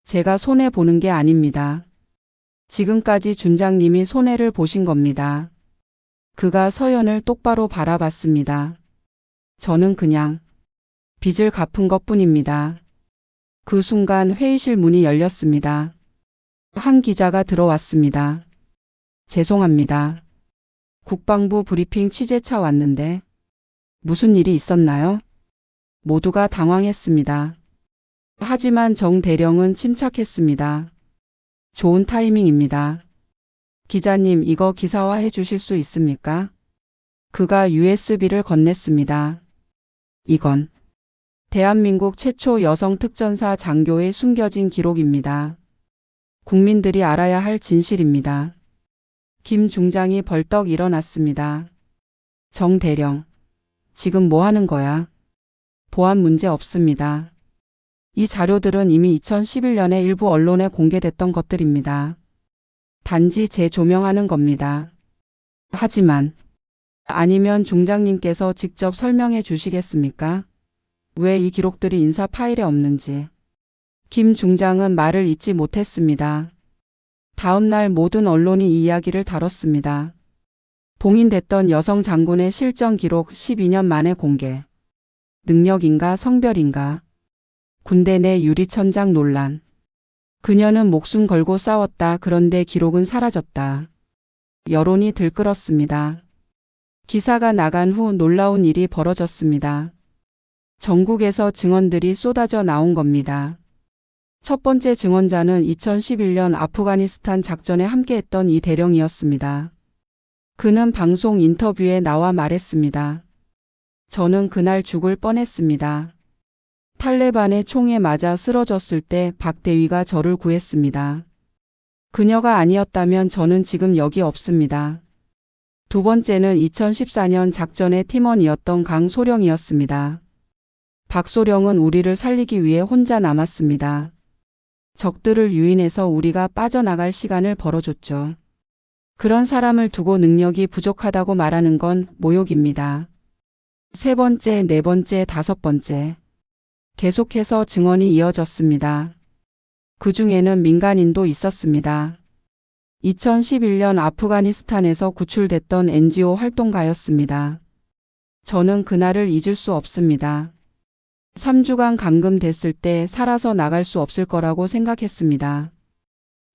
제가 손해보는 게 아닙니다. 지금까지 준장님이 손해를 보신 겁니다. 그가 서연을 똑바로 바라봤습니다. 저는 그냥 빚을 갚은 것뿐입니다. 그 순간 회의실 문이 열렸습니다. 한 기자가 들어왔습니다. 죄송합니다. 국방부 브리핑 취재차 왔는데 무슨 일이 있었나요? 모두가 당황했습니다. 하지만 정 대령은 침착했습니다. 좋은 타이밍입니다. 기자님, 이거 기사화해 주실 수 있습니까? 그가 USB를 건넸습니다. 이건 대한민국 최초 여성 특전사 장교의 숨겨진 기록입니다. 국민들이 알아야 할 진실입니다. 김 중장이 벌떡 일어났습니다. 정 대령, 지금 뭐 하는 거야? 보안 문제 없습니다. 이 자료들은 이미 2011년에 일부 언론에 공개됐던 것들입니다. 단지 재조명하는 겁니다. 하지만 아니면 중장님께서 직접 설명해 주시겠습니까? 왜 이 기록들이 인사 파일에 없는지. 김 중장은 말을 잇지 못했습니다. 다음 날 모든 언론이 이 이야기를 다뤘습니다. 봉인됐던 여성 장군의 실전 기록 12년 만에 공개. 능력인가 성별인가. 군대 내 유리천장 논란. 그녀는 목숨 걸고 싸웠다. 그런데 기록은 사라졌다. 여론이 들끓었습니다. 기사가 나간 후 놀라운 일이 벌어졌습니다. 전국에서 증언들이 쏟아져 나온 겁니다. 첫 번째 증언자는 2011년 아프가니스탄 작전에 함께했던 이 대령이었습니다. 그는 방송 인터뷰에 나와 말했습니다. 저는 그날 죽을 뻔했습니다. 탈레반의 총에 맞아 쓰러졌을 때 박대위가 저를 구했습니다. 그녀가 아니었다면 저는 지금 여기 없습니다. 두 번째는 2014년 작전의 팀원이었던 강소령이었습니다. 박소령은 우리를 살리기 위해 혼자 남았습니다. 적들을 유인해서 우리가 빠져나갈 시간을 벌어줬죠. 그런 사람을 두고 능력이 부족하다고 말하는 건 모욕입니다. 세 번째, 네 번째, 다섯 번째. 계속해서 증언이 이어졌습니다. 그 중에는 민간인도 있었습니다. 2011년 아프가니스탄에서 구출됐던 NGO 활동가였습니다. 저는 그날을 잊을 수 없습니다. 3주간 감금됐을 때 살아서 나갈 수 없을 거라고 생각했습니다.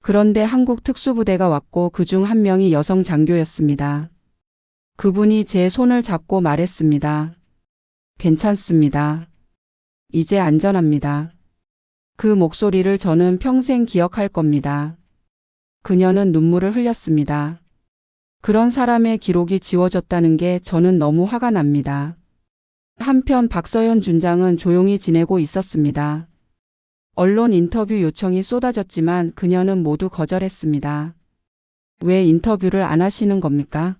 그런데 한국 특수부대가 왔고 그중 한 명이 여성 장교였습니다. 그분이 제 손을 잡고 말했습니다. 괜찮습니다. 이제 안전합니다. 그 목소리를 저는 평생 기억할 겁니다. 그녀는 눈물을 흘렸습니다. 그런 사람의 기록이 지워졌다는 게 저는 너무 화가 납니다. 한편 박서연 준장은 조용히 지내고 있었습니다. 언론 인터뷰 요청이 쏟아졌지만 그녀는 모두 거절했습니다. 왜 인터뷰를 안 하시는 겁니까?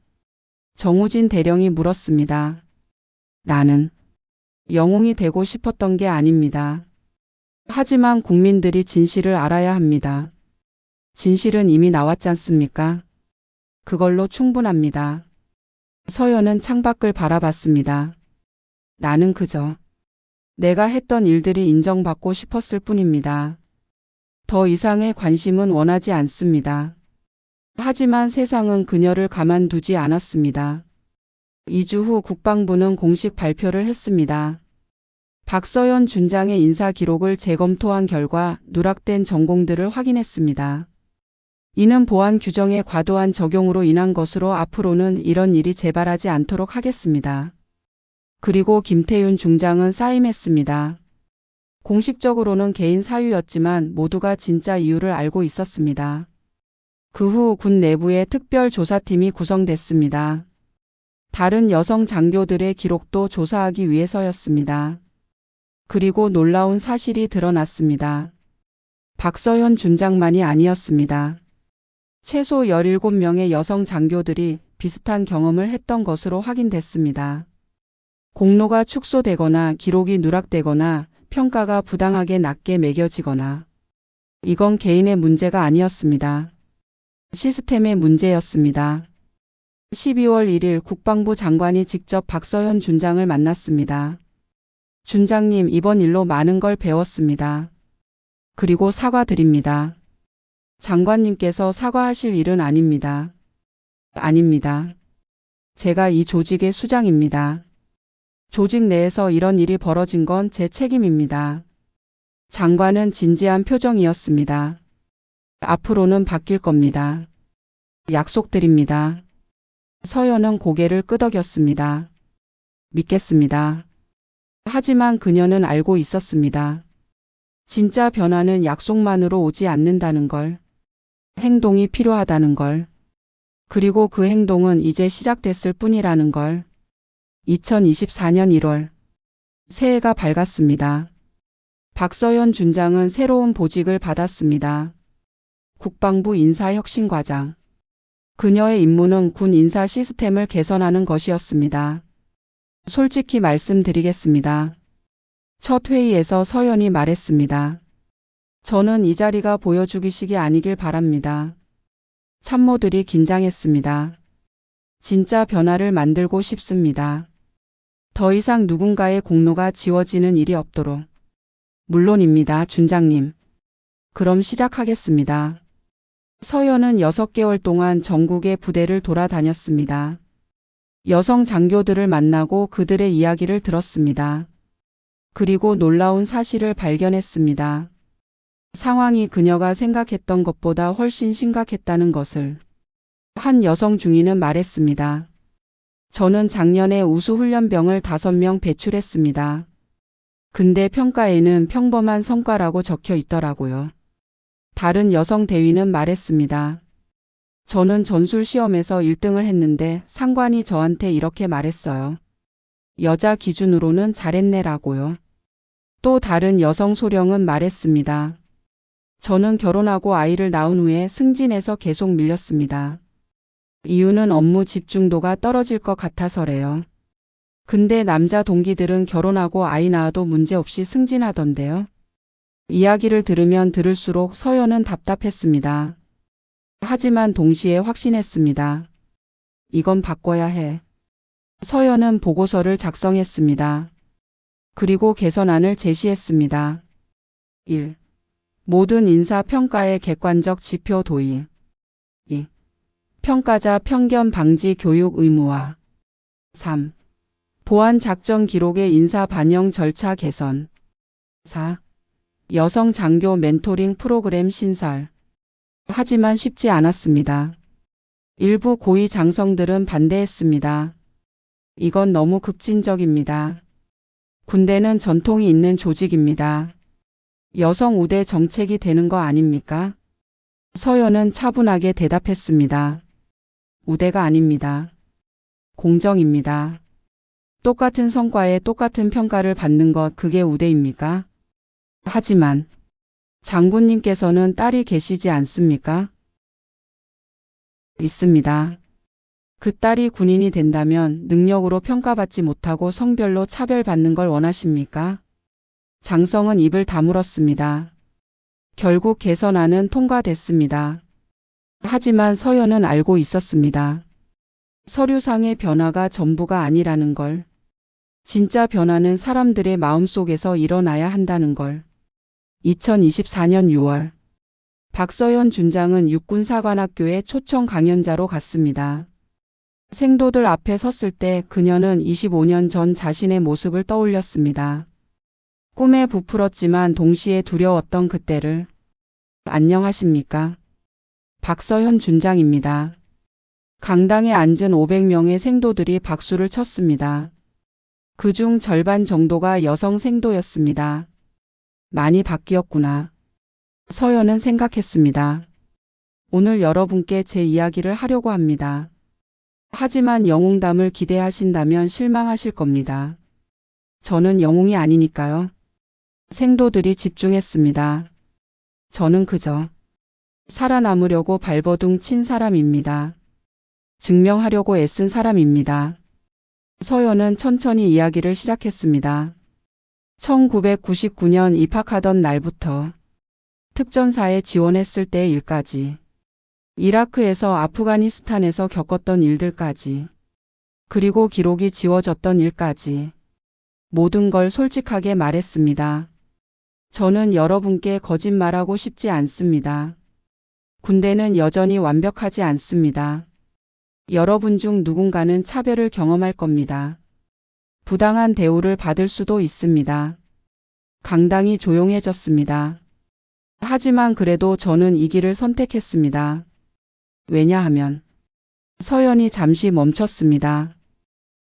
정우진 대령이 물었습니다. 나는 영웅이 되고 싶었던 게 아닙니다. 하지만 국민들이 진실을 알아야 합니다. 진실은 이미 나왔지 않습니까? 그걸로 충분합니다. 서연은 창밖을 바라봤습니다. 나는 그저 내가 했던 일들이 인정받고 싶었을 뿐입니다. 더 이상의 관심은 원하지 않습니다. 하지만 세상은 그녀를 가만두지 않았습니다. 2주 후 국방부는 공식 발표를 했습니다. 박서연 준장의 인사 기록을 재검토한 결과 누락된 전공들을 확인했습니다. 이는 보안 규정의 과도한 적용으로 인한 것으로 앞으로는 이런 일이 재발하지 않도록 하겠습니다. 그리고 김태윤 중장은 사임했습니다. 공식적으로는 개인 사유였지만 모두가 진짜 이유를 알고 있었습니다. 그 후 군 내부에 특별조사팀이 구성됐습니다. 다른 여성 장교들의 기록도 조사하기 위해서였습니다. 그리고 놀라운 사실이 드러났습니다. 박서연 준장만이 아니었습니다. 최소 17명의 여성 장교들이 비슷한 경험을 했던 것으로 확인됐습니다. 공로가 축소되거나 기록이 누락되거나 평가가 부당하게 낮게 매겨지거나 이건 개인의 문제가 아니었습니다. 시스템의 문제였습니다. 12월 1일 국방부 장관이 직접 박서연 준장을 만났습니다. 준장님, 이번 일로 많은 걸 배웠습니다. 그리고 사과드립니다. 장관님께서 사과하실 일은 아닙니다. 아닙니다. 제가 이 조직의 수장입니다. 조직 내에서 이런 일이 벌어진 건 제 책임입니다. 장관은 진지한 표정이었습니다. 앞으로는 바뀔 겁니다. 약속드립니다. 서연은 고개를 끄덕였습니다. 믿겠습니다. 하지만 그녀는 알고 있었습니다. 진짜 변화는 약속만으로 오지 않는다는 걸. 행동이 필요하다는 걸. 그리고 그 행동은 이제 시작됐을 뿐이라는 걸. 2024년 1월. 새해가 밝았습니다. 박서연 준장은 새로운 보직을 받았습니다. 국방부 인사혁신과장. 그녀의 임무는 군 인사 시스템을 개선하는 것이었습니다. 솔직히 말씀드리겠습니다. 첫 회의에서 서연이 말했습니다. 저는 이 자리가 보여주기식이 아니길 바랍니다. 참모들이 긴장했습니다. 진짜 변화를 만들고 싶습니다. 더 이상 누군가의 공로가 지워지는 일이 없도록. 물론입니다, 준장님. 그럼 시작하겠습니다. 서연은 6개월 동안 전국의 부대를 돌아다녔습니다. 여성 장교들을 만나고 그들의 이야기를 들었습니다. 그리고 놀라운 사실을 발견했습니다. 상황이 그녀가 생각했던 것보다 훨씬 심각했다는 것을. 한 여성 중위는 말했습니다. 저는 작년에 우수훈련병을 5명 배출했습니다. 근데 평가에는 평범한 성과라고 적혀 있더라고요. 다른 여성 대위는 말했습니다. 저는 전술 시험에서 1등을 했는데 상관이 저한테 이렇게 말했어요. 여자 기준으로는 잘했네라고요. 또 다른 여성 소령은 말했습니다. 저는 결혼하고 아이를 낳은 후에 승진해서 계속 밀렸습니다. 이유는 업무 집중도가 떨어질 것 같아서래요. 근데 남자 동기들은 결혼하고 아이 낳아도 문제없이 승진하던데요. 이야기를 들으면 들을수록 서연은 답답했습니다. 하지만 동시에 확신했습니다. 이건 바꿔야 해. 서연은 보고서를 작성했습니다. 그리고 개선안을 제시했습니다. 1. 모든 인사평가의 객관적 지표 도입. 2. 평가자 편견 방지 교육 의무화. 3. 보안 작전 기록의 인사 반영 절차 개선. 4. 여성 장교 멘토링 프로그램 신설. 하지만 쉽지 않았습니다. 일부 고위 장성들은 반대했습니다. 이건 너무 급진적입니다. 군대는 전통이 있는 조직입니다. 여성 우대 정책이 되는 거 아닙니까? 서연은 차분하게 대답했습니다. 우대가 아닙니다. 공정입니다. 똑같은 성과에 똑같은 평가를 받는 것, 그게 우대입니까? 하지만 장군님께서는 딸이 계시지 않습니까? 있습니다. 그 딸이 군인이 된다면 능력으로 평가받지 못하고 성별로 차별받는 걸 원하십니까? 장성은 입을 다물었습니다. 결국 개선안은 통과됐습니다. 하지만 서연은 알고 있었습니다. 서류상의 변화가 전부가 아니라는 걸. 진짜 변화는 사람들의 마음속에서 일어나야 한다는 걸. 2024년 6월 박서연 준장은 육군사관학교에 초청 강연자로 갔습니다. 생도들 앞에 섰을 때 그녀는 25년 전 자신의 모습을 떠올렸습니다. 꿈에 부풀었지만 동시에 두려웠던 그때를. 안녕하십니까? 박서연 준장입니다. 강당에 앉은 500명의 생도들이 박수를 쳤습니다. 그중 절반 정도가 여성 생도였습니다. 많이 바뀌었구나. 서연은 생각했습니다. 오늘 여러분께 제 이야기를 하려고 합니다. 하지만 영웅담을 기대하신다면 실망하실 겁니다. 저는 영웅이 아니니까요. 생도들이 집중했습니다. 저는 그저 살아남으려고 발버둥 친 사람입니다. 증명하려고 애쓴 사람입니다. 서연은 천천히 이야기를 시작했습니다. 1999년 입학하던 날부터 특전사에 지원했을 때의 일까지, 이라크에서 아프가니스탄에서 겪었던 일들까지, 그리고 기록이 지워졌던 일까지 모든 걸 솔직하게 말했습니다. 저는 여러분께 거짓말하고 싶지 않습니다. 군대는 여전히 완벽하지 않습니다. 여러분 중 누군가는 차별을 경험할 겁니다. 부당한 대우를 받을 수도 있습니다. 강당이 조용해졌습니다. 하지만 그래도 저는 이 길을 선택했습니다. 왜냐하면 서연이 잠시 멈췄습니다.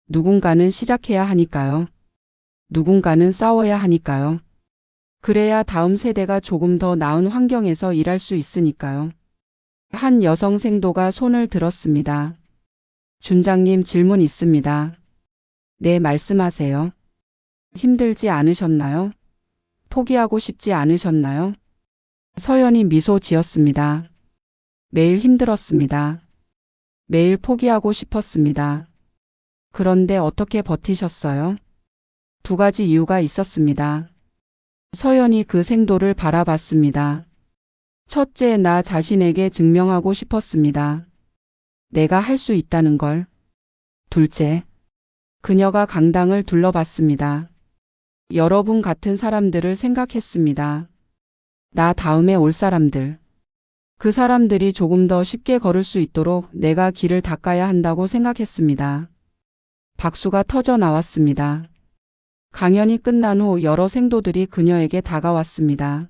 누군가는 시작해야 하니까요. 누군가는 싸워야 하니까요. 그래야 다음 세대가 조금 더 나은 환경에서 일할 수 있으니까요. 한 여성 생도가 손을 들었습니다. 준장님, 질문 있습니다. 네, 말씀하세요. 힘들지 않으셨나요? 포기하고 싶지 않으셨나요? 서연이 미소 지었습니다. 매일 힘들었습니다. 매일 포기하고 싶었습니다. 그런데 어떻게 버티셨어요? 두 가지 이유가 있었습니다. 서연이 그 생도를 바라봤습니다. 첫째, 나 자신에게 증명하고 싶었습니다. 내가 할 수 있다는 걸. 둘째, 그녀가 강당을 둘러봤습니다. 여러분 같은 사람들을 생각했습니다. 나 다음에 올 사람들. 그 사람들이 조금 더 쉽게 걸을 수 있도록 내가 길을 닦아야 한다고 생각했습니다. 박수가 터져 나왔습니다. 강연이 끝난 후 여러 생도들이 그녀에게 다가왔습니다.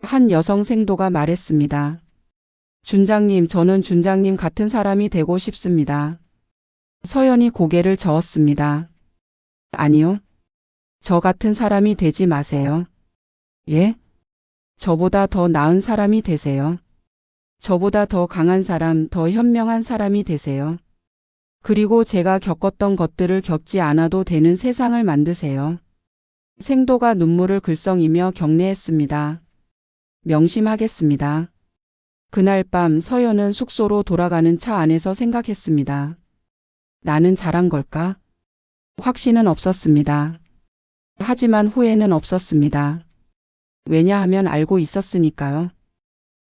한 여성 생도가 말했습니다. 준장님, 저는 준장님 같은 사람이 되고 싶습니다. 서연이 고개를 저었습니다. 아니요. 저 같은 사람이 되지 마세요. 예? 저보다 더 나은 사람이 되세요. 저보다 더 강한 사람, 더 현명한 사람이 되세요. 그리고 제가 겪었던 것들을 겪지 않아도 되는 세상을 만드세요. 생도가 눈물을 글썽이며 격려했습니다. 명심하겠습니다. 그날 밤 서연은 숙소로 돌아가는 차 안에서 생각했습니다. 나는 잘한 걸까? 확신은 없었습니다. 하지만 후회는 없었습니다. 왜냐하면 알고 있었으니까요.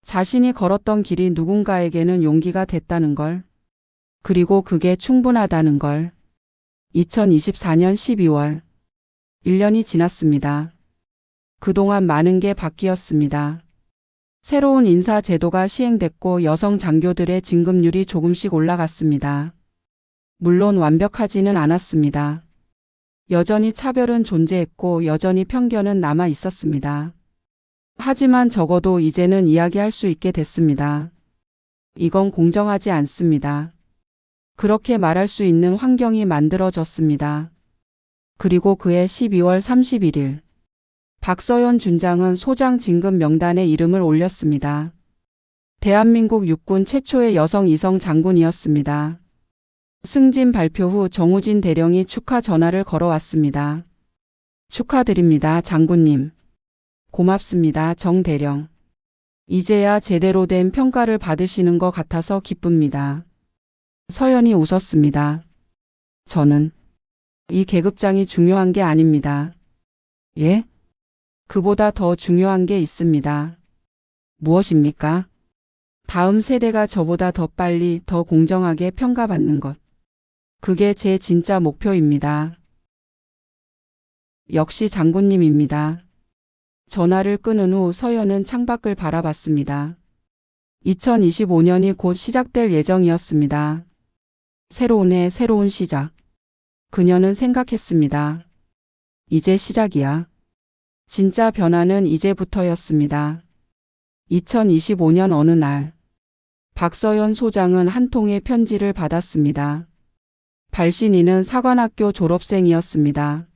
자신이 걸었던 길이 누군가에게는 용기가 됐다는 걸. 그리고 그게 충분하다는 걸. 2024년 12월. 1년이 지났습니다. 그동안 많은 게 바뀌었습니다. 새로운 인사 제도가 시행됐고 여성 장교들의 진급률이 조금씩 올라갔습니다. 물론 완벽하지는 않았습니다. 여전히 차별은 존재했고 여전히 편견은 남아 있었습니다. 하지만 적어도 이제는 이야기할 수 있게 됐습니다. 이건 공정하지 않습니다. 그렇게 말할 수 있는 환경이 만들어졌습니다. 그리고 그해 12월 31일 박서연 준장은 소장 진급 명단에 이름을 올렸습니다. 대한민국 육군 최초의 여성 이성 장군이었습니다. 승진 발표 후 정우진 대령이 축하 전화를 걸어왔습니다. 축하드립니다, 장군님. 고맙습니다, 정 대령. 이제야 제대로 된 평가를 받으시는 것 같아서 기쁩니다. 서연이 웃었습니다. 저는 이 계급장이 중요한 게 아닙니다. 예? 그보다 더 중요한 게 있습니다. 무엇입니까? 다음 세대가 저보다 더 빨리 더 공정하게 평가받는 것. 그게 제 진짜 목표입니다. 역시 장군님입니다. 전화를 끊은 후 서연은 창밖을 바라봤습니다. 2025년이 곧 시작될 예정이었습니다. 새로운 해, 새로운 시작. 그녀는 생각했습니다. 이제 시작이야. 진짜 변화는 이제부터였습니다. 2025년 어느 날, 박서연 소장은 한 통의 편지를 받았습니다. 발신인은 사관학교 졸업생이었습니다.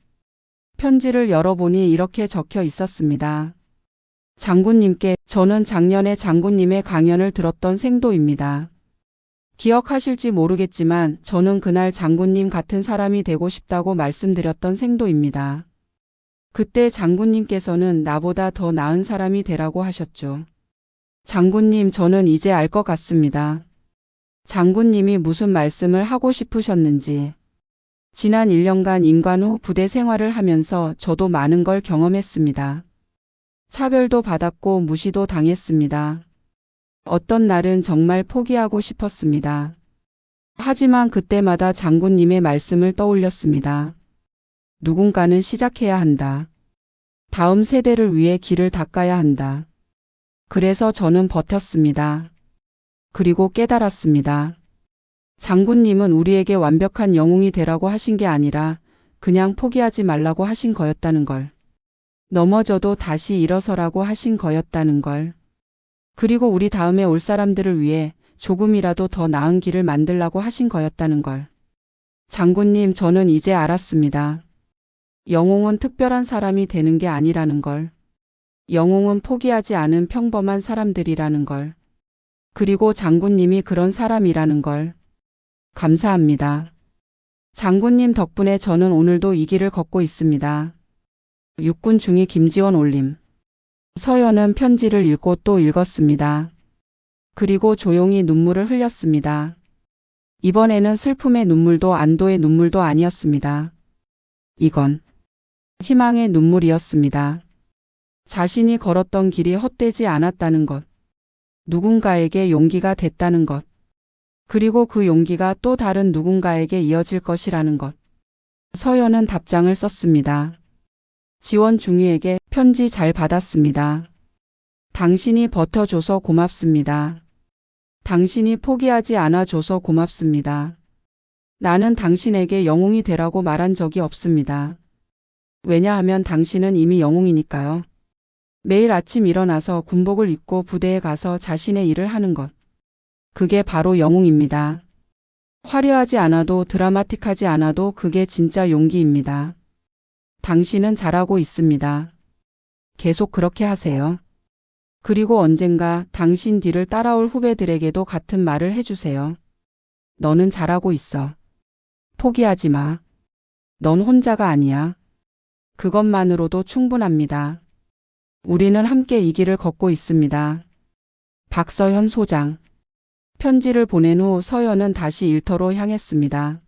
편지를 열어보니 이렇게 적혀 있었습니다. 장군님께, 저는 작년에 장군님의 강연을 들었던 생도입니다. 기억하실지 모르겠지만 저는 그날 장군님 같은 사람이 되고 싶다고 말씀드렸던 생도입니다. 그때 장군님께서는 나보다 더 나은 사람이 되라고 하셨죠. 장군님, 저는 이제 알 것 같습니다. 장군님이 무슨 말씀을 하고 싶으셨는지. 지난 1년간 인관 후 부대 생활을 하면서 저도 많은 걸 경험했습니다. 차별도 받았고 무시도 당했습니다. 어떤 날은 정말 포기하고 싶었습니다. 하지만 그때마다 장군님의 말씀을 떠올렸습니다. 누군가는 시작해야 한다. 다음 세대를 위해 길을 닦아야 한다. 그래서 저는 버텼습니다. 그리고 깨달았습니다. 장군님은 우리에게 완벽한 영웅이 되라고 하신 게 아니라 그냥 포기하지 말라고 하신 거였다는 걸. 넘어져도 다시 일어서라고 하신 거였다는 걸. 그리고 우리 다음에 올 사람들을 위해 조금이라도 더 나은 길을 만들라고 하신 거였다는 걸. 장군님, 저는 이제 알았습니다. 영웅은 특별한 사람이 되는 게 아니라는 걸. 영웅은 포기하지 않은 평범한 사람들이라는 걸. 그리고 장군님이 그런 사람이라는 걸. 감사합니다. 장군님 덕분에 저는 오늘도 이 길을 걷고 있습니다. 육군 중위 김지원 올림. 서연은 편지를 읽고 또 읽었습니다. 그리고 조용히 눈물을 흘렸습니다. 이번에는 슬픔의 눈물도 안도의 눈물도 아니었습니다. 이건 희망의 눈물이었습니다. 자신이 걸었던 길이 헛되지 않았다는 것. 누군가에게 용기가 됐다는 것. 그리고 그 용기가 또 다른 누군가에게 이어질 것이라는 것. 서연은 답장을 썼습니다. 지원 중위에게 편지 잘 받았습니다. 당신이 버텨줘서 고맙습니다. 당신이 포기하지 않아줘서 고맙습니다. 나는 당신에게 영웅이 되라고 말한 적이 없습니다. 왜냐하면 당신은 이미 영웅이니까요. 매일 아침 일어나서 군복을 입고 부대에 가서 자신의 일을 하는 것. 그게 바로 영웅입니다. 화려하지 않아도 드라마틱하지 않아도 그게 진짜 용기입니다. 당신은 잘하고 있습니다. 계속 그렇게 하세요. 그리고 언젠가 당신 뒤를 따라올 후배들에게도 같은 말을 해주세요. 너는 잘하고 있어. 포기하지 마. 넌 혼자가 아니야. 그것만으로도 충분합니다. 우리는 함께 이 길을 걷고 있습니다. 박서연 소장. 편지를 보낸 후 서연은 다시 일터로 향했습니다.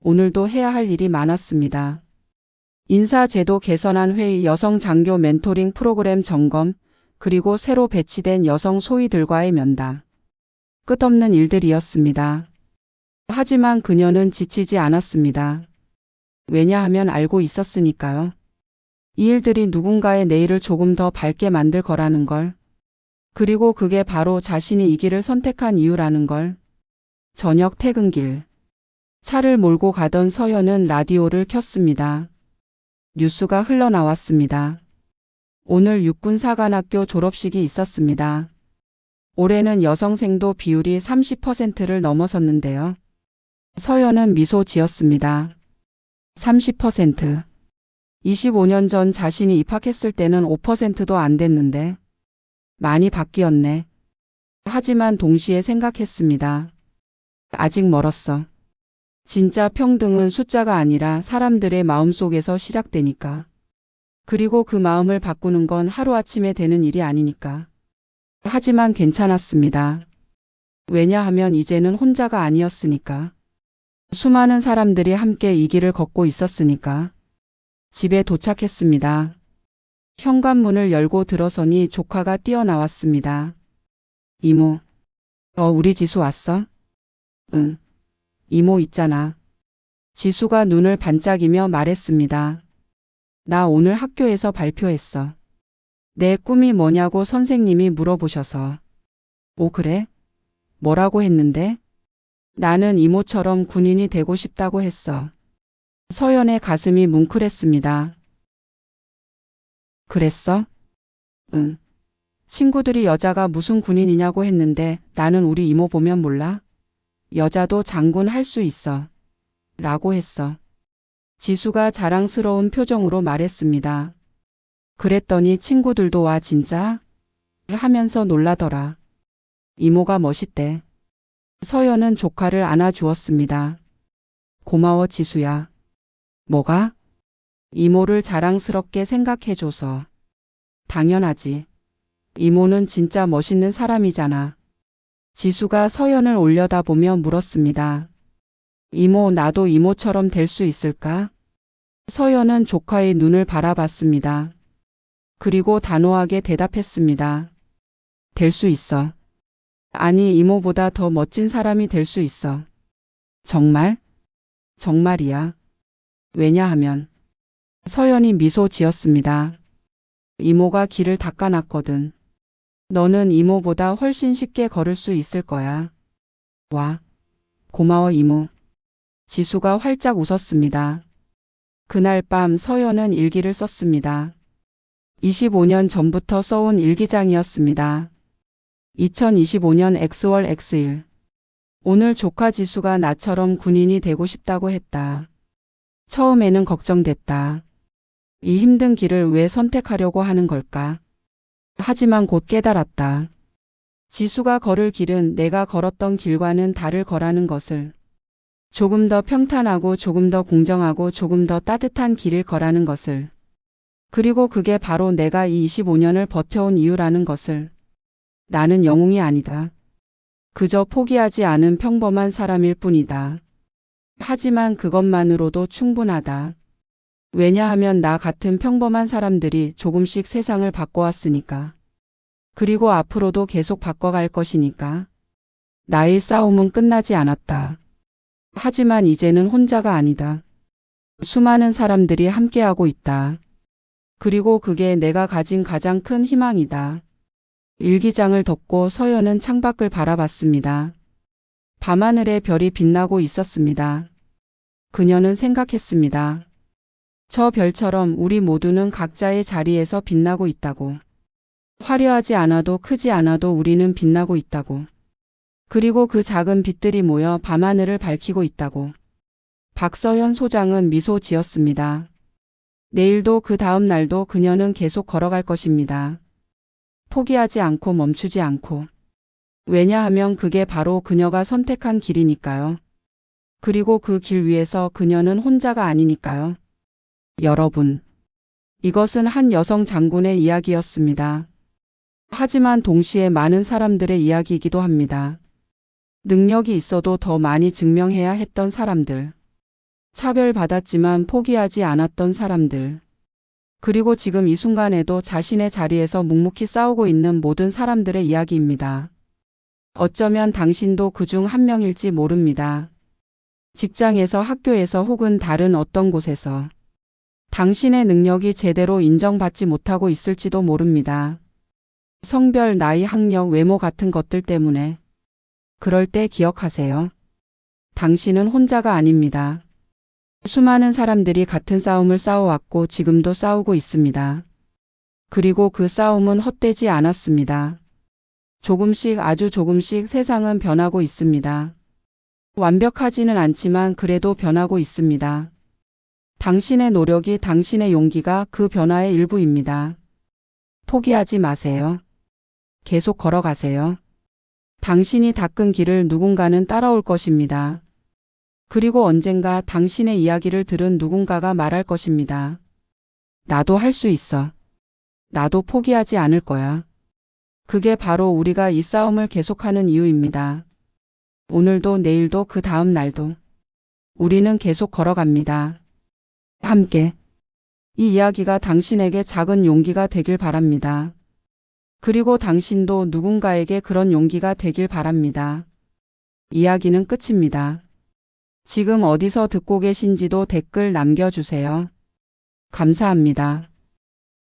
오늘도 해야 할 일이 많았습니다. 인사제도 개선안 회의, 여성 장교 멘토링 프로그램 점검, 그리고 새로 배치된 여성 소위들과의 면담. 끝없는 일들이었습니다. 하지만 그녀는 지치지 않았습니다. 왜냐하면 알고 있었으니까요. 이 일들이 누군가의 내일을 조금 더 밝게 만들 거라는 걸. 그리고 그게 바로 자신이 이 길을 선택한 이유라는 걸. 저녁 퇴근길. 차를 몰고 가던 서연은 라디오를 켰습니다. 뉴스가 흘러나왔습니다. 오늘 육군사관학교 졸업식이 있었습니다. 올해는 여성생도 비율이 30%를 넘어섰는데요. 서연은 미소 지었습니다. 30%. 25년 전 자신이 입학했을 때는 5%도 안 됐는데 많이 바뀌었네. 하지만 동시에 생각했습니다. 아직 멀었어. 진짜 평등은 숫자가 아니라 사람들의 마음속에서 시작되니까. 그리고 그 마음을 바꾸는 건 하루아침에 되는 일이 아니니까. 하지만 괜찮았습니다. 왜냐하면 이제는 혼자가 아니었으니까. 수많은 사람들이 함께 이 길을 걷고 있었으니까. 집에 도착했습니다. 현관문을 열고 들어서니 조카가 뛰어나왔습니다. 이모, 우리 지수 왔어? 응. 이모 있잖아. 지수가 눈을 반짝이며 말했습니다. 나 오늘 학교에서 발표했어. 내 꿈이 뭐냐고 선생님이 물어보셔서. 오, 그래? 뭐라고 했는데? 나는 이모처럼 군인이 되고 싶다고 했어. 서연의 가슴이 뭉클했습니다. 그랬어? 응. 친구들이 여자가 무슨 군인이냐고 했는데 나는 우리 이모 보면 몰라? 여자도 장군 할 수 있어. 라고 했어. 지수가 자랑스러운 표정으로 말했습니다. 그랬더니 친구들도 와 진짜? 하면서 놀라더라. 이모가 멋있대. 서연은 조카를 안아주었습니다. 고마워 지수야. 뭐가? 이모를 자랑스럽게 생각해줘서. 당연하지. 이모는 진짜 멋있는 사람이잖아. 지수가 서연을 올려다보며 물었습니다. 이모, 나도 이모처럼 될 수 있을까? 서연은 조카의 눈을 바라봤습니다. 그리고 단호하게 대답했습니다. 될 수 있어. 아니, 이모보다 더 멋진 사람이 될 수 있어. 정말? 정말이야. 왜냐하면 서연이 미소 지었습니다. 이모가 길을 닦아놨거든. 너는 이모보다 훨씬 쉽게 걸을 수 있을 거야. 와. 고마워 이모. 지수가 활짝 웃었습니다. 그날 밤 서연은 일기를 썼습니다. 25년 전부터 써온 일기장이었습니다. 2025년 X월 X일. 오늘 조카 지수가 나처럼 군인이 되고 싶다고 했다. 처음에는 걱정됐다. 이 힘든 길을 왜 선택하려고 하는 걸까? 하지만 곧 깨달았다. 지수가 걸을 길은 내가 걸었던 길과는 다를 거라는 것을. 조금 더 평탄하고 조금 더 공정하고 조금 더 따뜻한 길일 거라는 것을. 그리고 그게 바로 내가 이 25년을 버텨온 이유라는 것을. 나는 영웅이 아니다. 그저 포기하지 않은 평범한 사람일 뿐이다. 하지만 그것만으로도 충분하다. 왜냐하면 나 같은 평범한 사람들이 조금씩 세상을 바꿔왔으니까. 그리고 앞으로도 계속 바꿔갈 것이니까. 나의 싸움은 끝나지 않았다. 하지만 이제는 혼자가 아니다. 수많은 사람들이 함께하고 있다. 그리고 그게 내가 가진 가장 큰 희망이다. 일기장을 덮고 서연은 창밖을 바라봤습니다. 밤하늘에 별이 빛나고 있었습니다. 그녀는 생각했습니다. 저 별처럼 우리 모두는 각자의 자리에서 빛나고 있다고. 화려하지 않아도 크지 않아도 우리는 빛나고 있다고. 그리고 그 작은 빛들이 모여 밤하늘을 밝히고 있다고. 박서현 소장은 미소 지었습니다. 내일도 그 다음 날도 그녀는 계속 걸어갈 것입니다. 포기하지 않고 멈추지 않고. 왜냐하면 그게 바로 그녀가 선택한 길이니까요. 그리고 그 길 위에서 그녀는 혼자가 아니니까요. 여러분, 이것은 한 여성 장군의 이야기였습니다. 하지만 동시에 많은 사람들의 이야기이기도 합니다. 능력이 있어도 더 많이 증명해야 했던 사람들. 차별받았지만 포기하지 않았던 사람들. 그리고 지금 이 순간에도 자신의 자리에서 묵묵히 싸우고 있는 모든 사람들의 이야기입니다. 어쩌면 당신도 그중 한 명일지 모릅니다. 직장에서, 학교에서 혹은 다른 어떤 곳에서 당신의 능력이 제대로 인정받지 못하고 있을지도 모릅니다. 성별, 나이, 학력, 외모 같은 것들 때문에. 그럴 때 기억하세요. 당신은 혼자가 아닙니다. 수많은 사람들이 같은 싸움을 싸워왔고 지금도 싸우고 있습니다. 그리고 그 싸움은 헛되지 않았습니다. 조금씩, 아주 조금씩 세상은 변하고 있습니다. 완벽하지는 않지만 그래도 변하고 있습니다. 당신의 노력이, 당신의 용기가 그 변화의 일부입니다. 포기하지 마세요. 계속 걸어가세요. 당신이 닦은 길을 누군가는 따라올 것입니다. 그리고 언젠가 당신의 이야기를 들은 누군가가 말할 것입니다. 나도 할 수 있어. 나도 포기하지 않을 거야. 그게 바로 우리가 이 싸움을 계속하는 이유입니다. 오늘도 내일도 그 다음 날도 우리는 계속 걸어갑니다. 함께. 이 이야기가 당신에게 작은 용기가 되길 바랍니다. 그리고 당신도 누군가에게 그런 용기가 되길 바랍니다. 이야기는 끝입니다. 지금 어디서 듣고 계신지도 댓글 남겨주세요. 감사합니다.